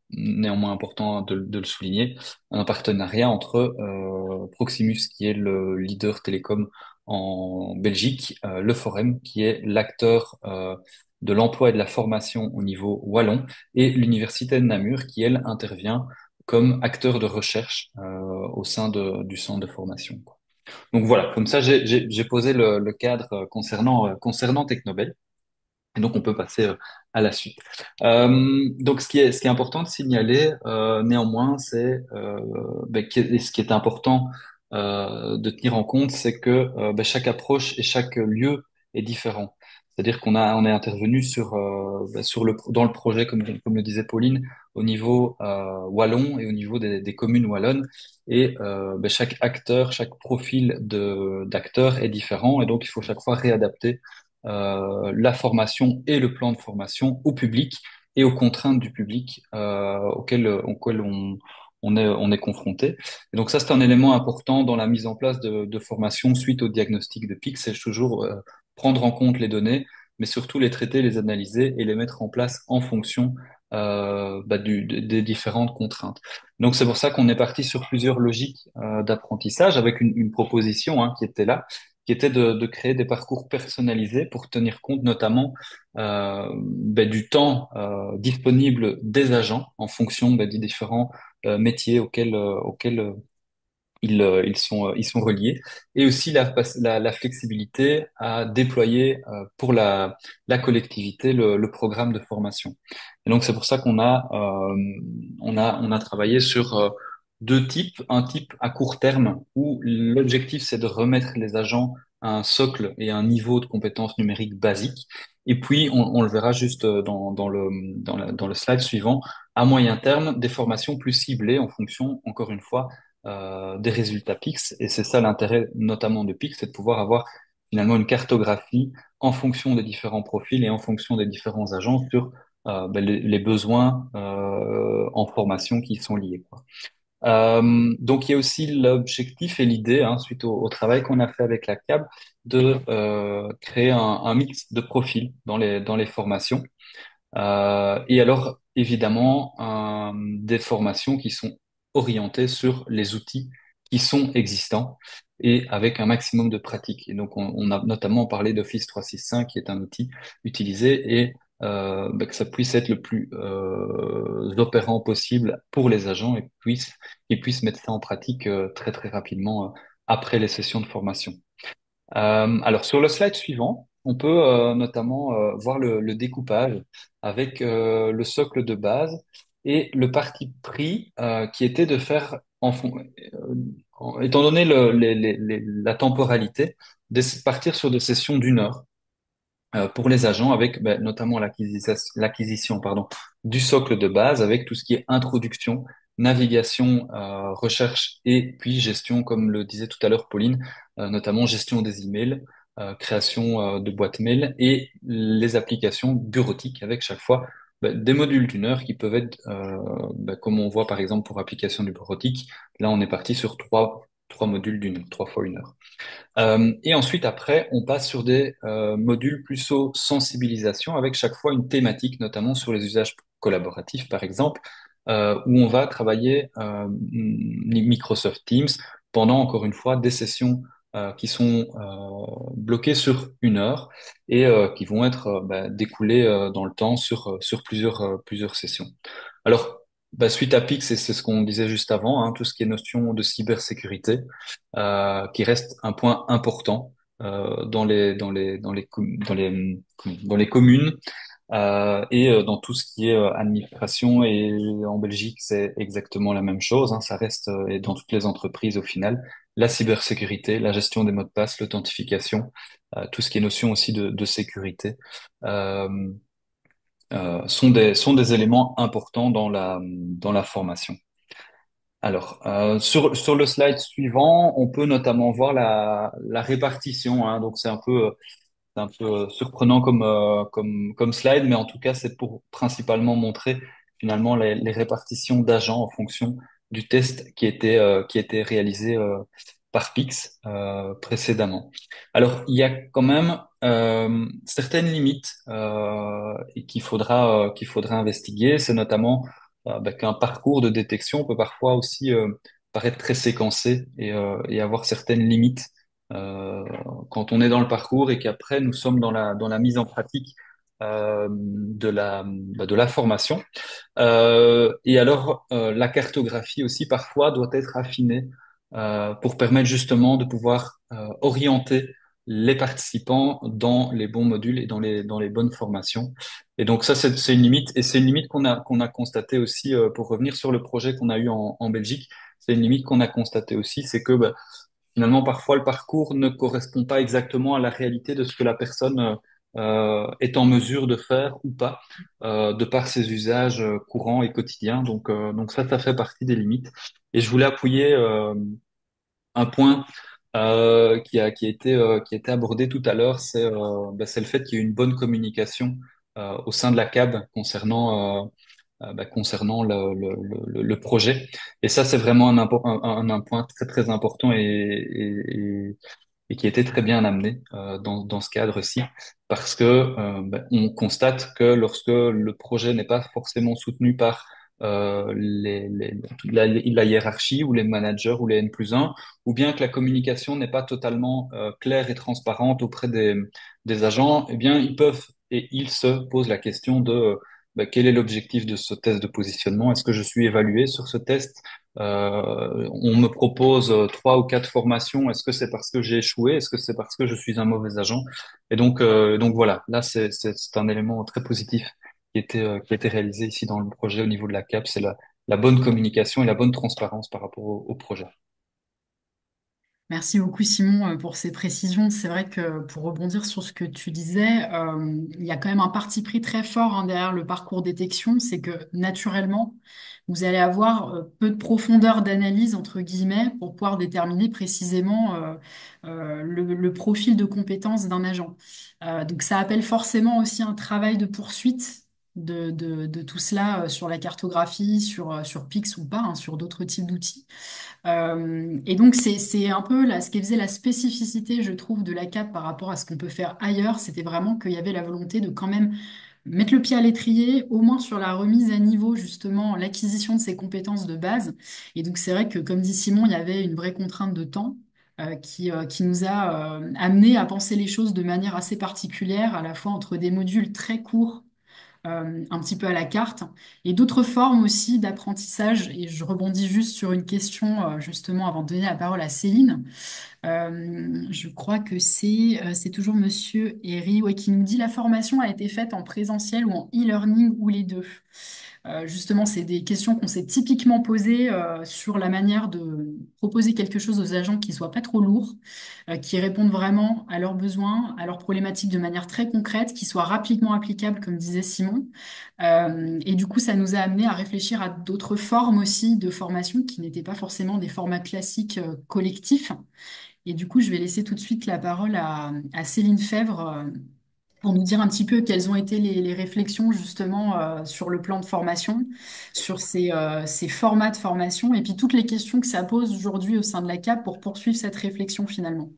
néanmoins important de le souligner, un partenariat entre Proximus, qui est le leader télécom en Belgique, le Forum, qui est l'acteur de l'emploi et de la formation au niveau wallon, et l'Université de Namur, qui, elle, intervient comme acteur de recherche au sein du centre de formation. Donc voilà, comme ça, j'ai posé le cadre concernant Technobel. Et donc, on peut passer à la suite. Donc, ce qui est important de signaler, néanmoins, c'est ce qui est important de tenir en compte, c'est que chaque approche et chaque lieu est différent. C'est-à-dire on est intervenu dans le projet, comme le disait Pauline, au niveau wallon et au niveau des communes wallonnes. Et chaque acteur, chaque profil d'acteur est différent, et donc il faut chaque fois réadapter la formation et le plan de formation au public et aux contraintes du public auquel on est confronté. Et donc ça, c'est un élément important dans la mise en place de formation suite au diagnostic de PIC, c'est toujours prendre en compte les données, mais surtout les traiter, les analyser et les mettre en place en fonction des différentes contraintes. Donc c'est pour ça qu'on est parti sur plusieurs logiques d'apprentissage avec une proposition qui était là, qui était de créer des parcours personnalisés pour tenir compte notamment du temps disponible des agents en fonction des différents métiers auxquels ils sont reliés, et aussi la flexibilité à déployer pour la collectivité le programme de formation. Et donc c'est pour ça qu'on a travaillé sur deux types. Un type à court terme où l'objectif c'est de remettre les agents à un socle et à un niveau de compétences numériques basiques. Et puis on le verra juste dans le slide suivant, à moyen terme, des formations plus ciblées en fonction, encore une fois, des résultats PIX. Et c'est ça l'intérêt notamment de PIX, c'est de pouvoir avoir finalement une cartographie en fonction des différents profils et en fonction des différents agents sur les besoins en formation qui y sont liés, quoi. Donc il y a aussi l'objectif et l'idée, suite au travail qu'on a fait avec la CAB, de créer un mix de profils dans les formations. Et alors, évidemment, des formations qui sont orientées sur les outils qui sont existants et avec un maximum de pratique. Et donc, on a notamment parlé d'Office 365, qui est un outil utilisé et que ça puisse être le plus opérant possible pour les agents et qu'ils puissent mettre ça en pratique très, très rapidement après les sessions de formation. Alors sur le slide suivant, on peut notamment voir le découpage avec le socle de base et le parti pris qui était de faire, étant donné la temporalité, de partir sur des sessions d'une heure pour les agents avec notamment l'acquisition du socle de base avec tout ce qui est introduction, navigation, recherche et puis gestion, comme le disait tout à l'heure Pauline, notamment gestion des emails, création de boîtes mail et les applications bureautiques avec chaque fois des modules d'une heure qui peuvent être, comme on voit par exemple pour application du bureautique, là on est parti sur trois modules d'une heure, 3 fois 1 heure. Et ensuite, après, on passe sur des modules plus sensibilisation avec chaque fois une thématique, notamment sur les usages collaboratifs, par exemple, où on va travailler Microsoft Teams pendant, encore une fois, des sessions qui sont bloquées sur 1 heure et qui vont être découlées dans le temps sur plusieurs sessions. Alors, suite à PIC, c'est ce qu'on disait juste avant, tout ce qui est notion de cybersécurité qui reste un point important dans les communes et dans tout ce qui est administration. Et en Belgique, c'est exactement la même chose. Ça reste et dans toutes les entreprises au final, la cybersécurité, la gestion des mots de passe, l'authentification, tout ce qui est notion aussi de sécurité. Euh, sont des éléments importants dans la formation. Alors, sur le slide suivant, on peut notamment voir la répartition, hein. Donc, c'est un peu surprenant comme slide, mais en tout cas, c'est pour principalement montrer finalement les répartitions d'agents en fonction du test qui était réalisé par Pix précédemment. Alors, il y a quand même certaines limites et qu'il faudra investiguer. C'est notamment qu'un parcours de détection peut parfois aussi paraître très séquencé et avoir certaines limites. Quand on est dans le parcours et qu'après nous sommes dans la mise en pratique de la formation. Et alors, la cartographie aussi parfois doit être affinée pour permettre justement de pouvoir orienter les participants dans les bons modules et dans les bonnes formations. Et donc ça, c'est une limite, et c'est une limite qu'on a constaté aussi pour revenir sur le projet qu'on a eu en Belgique. C'est une limite qu'on a constaté aussi, c'est que bah, finalement, parfois, le parcours ne correspond pas exactement à la réalité de ce que la personne est en mesure de faire ou pas, de par ses usages courants et quotidiens. Donc ça fait partie des limites. Et je voulais appuyer un point qui a été abordé tout à l'heure, c'est le fait qu'il y ait une bonne communication au sein de la CAB concernant le projet. Et ça, c'est vraiment un point très, très important et qui était très bien amené dans ce cadre-ci, parce que on constate que lorsque le projet n'est pas forcément soutenu par la hiérarchie ou les managers ou les N+1, ou bien que la communication n'est pas totalement claire et transparente auprès des agents, eh bien, ils peuvent et ils se posent la question de quel est l'objectif de ce test de positionnement? Est-ce que je suis évalué sur ce test? On me propose trois ou quatre formations. Est-ce que c'est parce que j'ai échoué? Est-ce que c'est parce que je suis un mauvais agent? Et donc voilà, là c'est un élément très positif qui a été réalisé ici dans le projet au niveau de la CAP, c'est la bonne communication et la bonne transparence par rapport au projet. Merci beaucoup Simon pour ces précisions. C'est vrai que pour rebondir sur ce que tu disais, il y a quand même un parti pris très fort hein, derrière le parcours détection, c'est que naturellement, vous allez avoir peu de profondeur d'analyse, entre guillemets, pour pouvoir déterminer précisément le profil de compétence d'un agent. Donc ça appelle forcément aussi un travail de poursuite de tout cela sur la cartographie, sur Pix ou pas, hein, sur d'autres types d'outils. Et donc, c'est un peu là, ce qui faisait la spécificité, je trouve, de la CAP par rapport à ce qu'on peut faire ailleurs. C'était vraiment qu'il y avait la volonté de quand même mettre le pied à l'étrier, au moins sur la remise à niveau, justement, l'acquisition de ces compétences de base. Et donc, c'est vrai que, comme dit Simon, il y avait une vraie contrainte de temps. Qui nous a amené à penser les choses de manière assez particulière, à la fois entre des modules très courts un petit peu à la carte, et d'autres formes aussi d'apprentissage. Et je rebondis juste sur une question, justement, avant de donner la parole à Céline. Je crois que c'est toujours Monsieur Herry ouais, qui nous dit la formation a été faite en présentiel ou en e-learning ou les deux. Justement, c'est des questions qu'on s'est typiquement posées sur la manière de proposer quelque chose aux agents qui soit pas trop lourd, qui répondent vraiment à leurs besoins, à leurs problématiques de manière très concrète, qui soit rapidement applicable, comme disait Simon. Et du coup, ça nous a amené à réfléchir à d'autres formes aussi de formation qui n'étaient pas forcément des formats classiques collectifs. Et du coup, je vais laisser tout de suite la parole à Céline Fèvre pour nous dire un petit peu quelles ont été les réflexions justement sur le plan de formation, sur ces formats de formation et puis toutes les questions que ça pose aujourd'hui au sein de la CAP pour poursuivre cette réflexion finalement.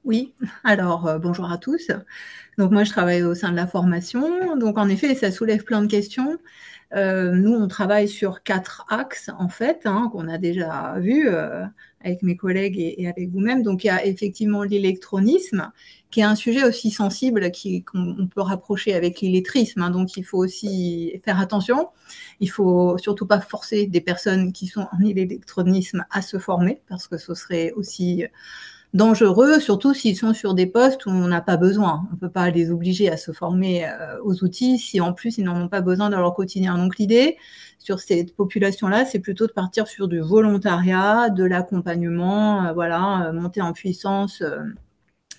Oui, alors bonjour à tous. Donc moi je travaille au sein de la formation. Donc en effet, ça soulève plein de questions. Nous, on travaille sur 4 axes en fait, hein, qu'on a déjà vu avec mes collègues et avec vous-même. Donc il y a effectivement l'électronisme, qui est un sujet aussi sensible qu'on peut rapprocher avec l'illettrisme. Hein, donc il faut aussi faire attention. Il faut surtout pas forcer des personnes qui sont en électronisme à se former, parce que ce serait aussi dangereux, surtout s'ils sont sur des postes où on n'a pas besoin. On ne peut pas les obliger à se former aux outils si en plus ils n'en ont pas besoin dans leur quotidien. Donc l'idée sur cette population-là, c'est plutôt de partir sur du volontariat, de l'accompagnement, voilà, monter en puissance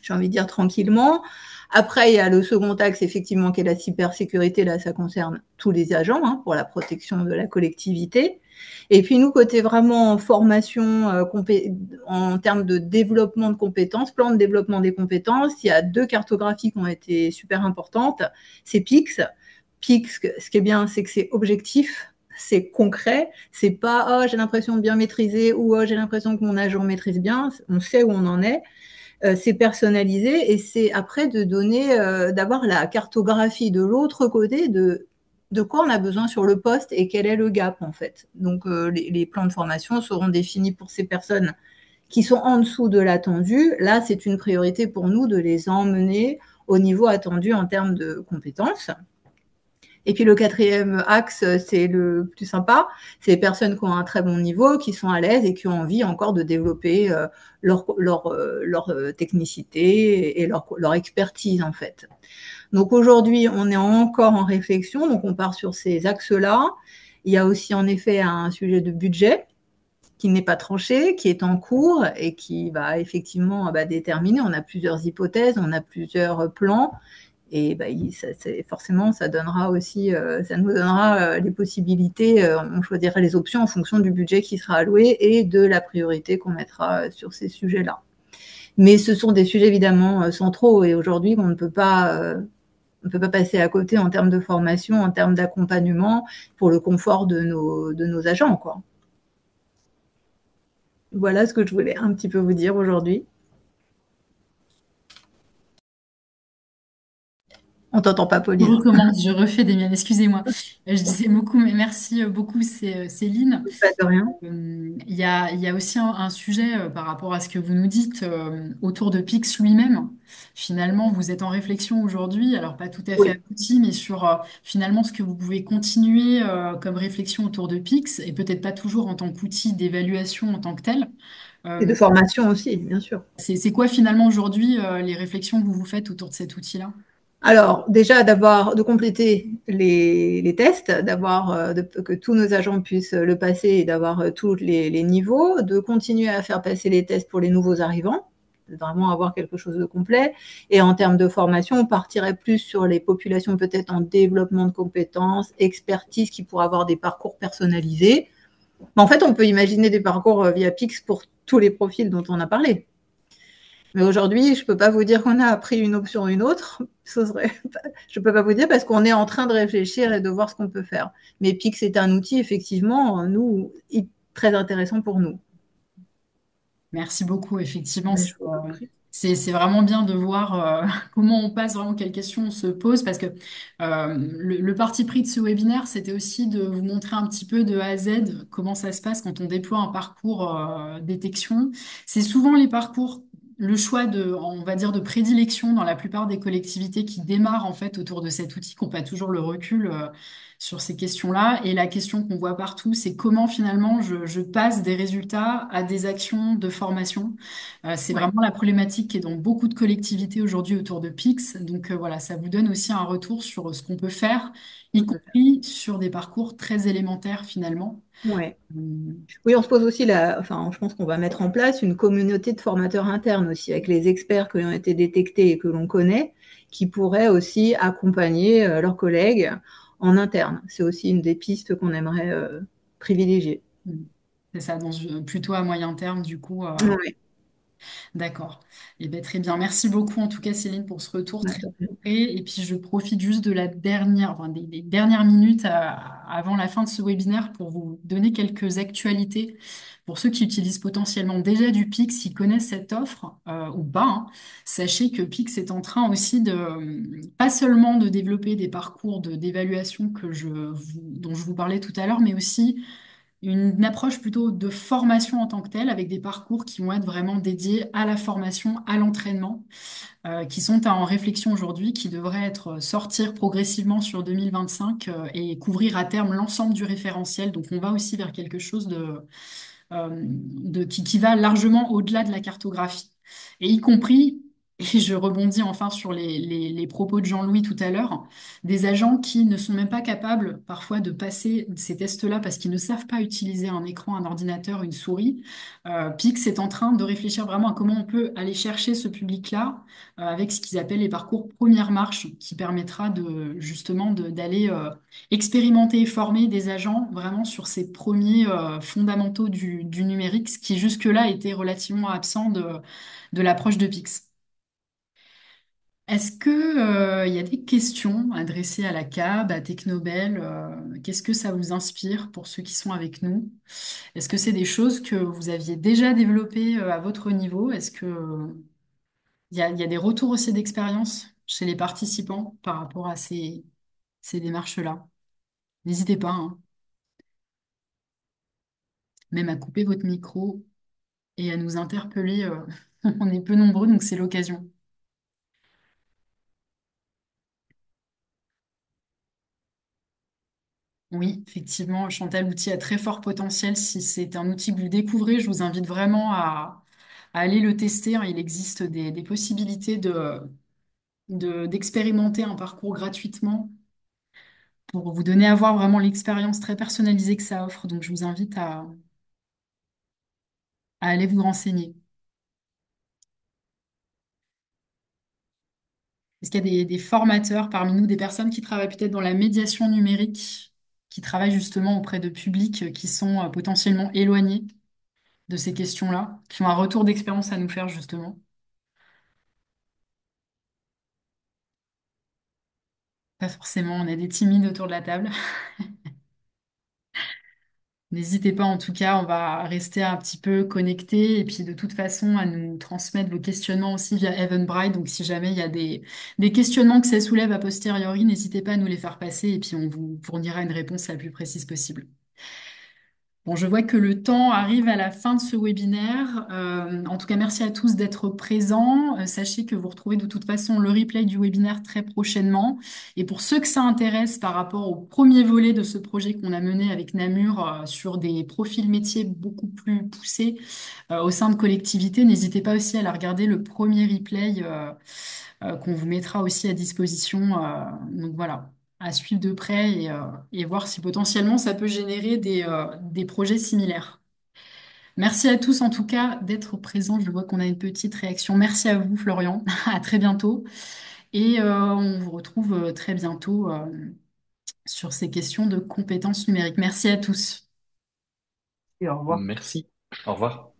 j'ai envie de dire tranquillement. Après, il y a le second axe, effectivement, qui est la cybersécurité. Là, ça concerne tous les agents, hein, pour la protection de la collectivité. Et puis nous, côté vraiment formation, en termes de développement de compétences, plan de développement des compétences, il y a 2 cartographies qui ont été super importantes. C'est PIX. PIX, ce qui est bien, c'est que c'est objectif, c'est concret. C'est pas oh, j'ai l'impression de bien maîtriser ou oh, j'ai l'impression que mon agent maîtrise bien. On sait où on en est. C'est personnalisé et c'est après de donner, d'avoir la cartographie de l'autre côté de quoi on a besoin sur le poste et quel est le gap en fait. Donc les plans de formation seront définis pour ces personnes qui sont en dessous de l'attendu. Là, c'est une priorité pour nous de les emmener au niveau attendu en termes de compétences. Et puis le quatrième axe, c'est le plus sympa, c'est les personnes qui ont un très bon niveau, qui sont à l'aise et qui ont envie encore de développer leur technicité et leur expertise en fait. Donc aujourd'hui, on est encore en réflexion, donc on part sur ces axes-là. Il y a aussi en effet un sujet de budget qui n'est pas tranché, qui est en cours et qui va effectivement déterminer. On a plusieurs hypothèses, on a plusieurs plans. Et forcément, ça donnera aussi, ça nous donnera les possibilités. On choisira les options en fonction du budget qui sera alloué et de la priorité qu'on mettra sur ces sujets-là. Mais ce sont des sujets évidemment centraux et aujourd'hui on ne peut pas passer à côté en termes de formation, en termes d'accompagnement pour le confort de nos agents, quoi. Voilà ce que je voulais un petit peu vous dire aujourd'hui. On t'entend pas, Je Pauline. recommence, je refais des miennes, excusez-moi. Je disais beaucoup, mais merci beaucoup, Céline. Pas de rien. Il y a aussi un sujet par rapport à ce que vous nous dites autour de Pix lui-même. Finalement, vous êtes en réflexion aujourd'hui, alors pas tout à fait Oui. abouti, mais sur finalement ce que vous pouvez continuer comme réflexion autour de Pix, et peut-être pas toujours en tant qu'outil d'évaluation en tant que tel. Et de Euh, formation aussi, bien sûr. c'est quoi finalement aujourd'hui les réflexions que vous faites autour de cet outil-là? Alors, déjà, de compléter les tests, que tous nos agents puissent le passer et d'avoir tous les niveaux, de continuer à faire passer les tests pour les nouveaux arrivants, de vraiment avoir quelque chose de complet. Et en termes de formation, on partirait plus sur les populations peut-être en développement de compétences, expertise, qui pourraient avoir des parcours personnalisés. Mais en fait, on peut imaginer des parcours via Pix pour tous les profils dont on a parlé. Mais aujourd'hui, je ne peux pas vous dire qu'on a appris une option ou une autre. Je ne peux pas vous dire parce qu'on est en train de réfléchir et de voir ce qu'on peut faire. Mais Pix est un outil, effectivement, très intéressant pour nous. Merci beaucoup. Effectivement, Mais je vous en prie. c'est vraiment bien de voir comment on passe, vraiment quelles questions on se pose, parce que le parti pris de ce webinaire, c'était aussi de vous montrer un petit peu de A à Z comment ça se passe quand on déploie un parcours détection. C'est souvent les parcours, le choix on va dire, de prédilection dans la plupart des collectivités qui démarrent en fait autour de cet outil, qui n'ont pas toujours le recul. Sur ces questions-là. Et la question qu'on voit partout, c'est comment finalement je passe des résultats à des actions de formation. C'est Ouais, vraiment la problématique qui est dans beaucoup de collectivités aujourd'hui autour de PIX. Donc voilà, ça vous donne aussi un retour sur ce qu'on peut faire, y on peut faire. compris sur des parcours très élémentaires finalement. Ouais. Hum, Oui, on se pose aussi enfin, je pense qu'on va mettre en place une communauté de formateurs internes aussi, avec les experts qui ont été détectés et que l'on connaît, qui pourraient aussi accompagner leurs collègues en interne. C'est aussi une des pistes qu'on aimerait privilégier. C'est ça, plutôt à moyen terme, du coup. Ouais. D'accord. Eh bien, très bien. Merci beaucoup, en tout cas, Céline, pour ce retour très concret. Et puis, je profite juste de la dernière, enfin, des dernières minutes avant la fin de ce webinaire pour vous donner quelques actualités pour ceux qui utilisent potentiellement déjà du Pix, s'ils connaissent cette offre ou pas, hein. Sachez que Pix est en train aussi pas seulement de développer des parcours d'évaluation dont je vous parlais tout à l'heure, mais aussi une approche plutôt de formation en tant que telle, avec des parcours qui vont être vraiment dédiés à la formation, à l'entraînement, qui sont en réflexion aujourd'hui, qui devraient sortir progressivement sur 2025 et couvrir à terme l'ensemble du référentiel. Donc on va aussi vers quelque chose qui va largement au-delà de la cartographie, et y compris et je rebondis enfin sur les propos de Jean-Louis tout à l'heure, des agents qui ne sont même pas capables parfois de passer ces tests-là parce qu'ils ne savent pas utiliser un écran, un ordinateur, une souris. Pix est en train de réfléchir vraiment à comment on peut aller chercher ce public-là avec ce qu'ils appellent les parcours première marche, qui permettra de justement d'aller expérimenter et former des agents vraiment sur ces premiers fondamentaux du numérique, ce qui jusque-là était relativement absent de l'approche de Pix. Est-ce que, il y a des questions adressées à la CAB, à Technobel? Qu'est-ce que ça vous inspire pour ceux qui sont avec nous? Est-ce que c'est des choses que vous aviez déjà développées à votre niveau? Est-ce que, il y a des retours aussi d'expérience chez les participants par rapport à ces démarches-là? N'hésitez pas, hein, même à couper votre micro et à nous interpeller. On est peu nombreux, donc c'est l'occasion. Oui, effectivement, Chantal, l'outil a très fort potentiel. Si c'est un outil que vous découvrez, je vous invite vraiment à aller le tester, hein. Il existe des possibilités d'expérimenter un parcours gratuitement pour vous donner à voir vraiment l'expérience très personnalisée que ça offre. Donc, je vous invite à aller vous renseigner. Est-ce qu'il y a des formateurs parmi nous, des personnes qui travaillent peut-être dans la médiation numérique, qui travaillent justement auprès de publics qui sont potentiellement éloignés de ces questions-là, qui ont un retour d'expérience à nous faire justement? Pas forcément, on a des timides autour de la table. N'hésitez pas, en tout cas, on va rester un petit peu connectés et puis de toute façon à nous transmettre vos questionnements aussi via Eventbrite. Donc si jamais il y a des questionnements que ça soulève a posteriori, n'hésitez pas à nous les faire passer et puis on vous fournira une réponse la plus précise possible. Bon, je vois que le temps arrive à la fin de ce webinaire. En tout cas, merci à tous d'être présents. Sachez que vous retrouvez de toute façon le replay du webinaire très prochainement. Et pour ceux que ça intéresse par rapport au premier volet de ce projet qu'on a mené avec Namur sur des profils métiers beaucoup plus poussés au sein de collectivités, n'hésitez pas aussi à la regarder le premier replay qu'on vous mettra aussi à disposition. Donc voilà, à suivre de près et voir si potentiellement ça peut générer des projets similaires. Merci à tous en tout cas d'être présents. Je vois qu'on a une petite réaction. Merci à vous, Florian. À très bientôt. Et on vous retrouve très bientôt sur ces questions de compétences numériques. Merci à tous. Et au revoir. Merci. Au revoir.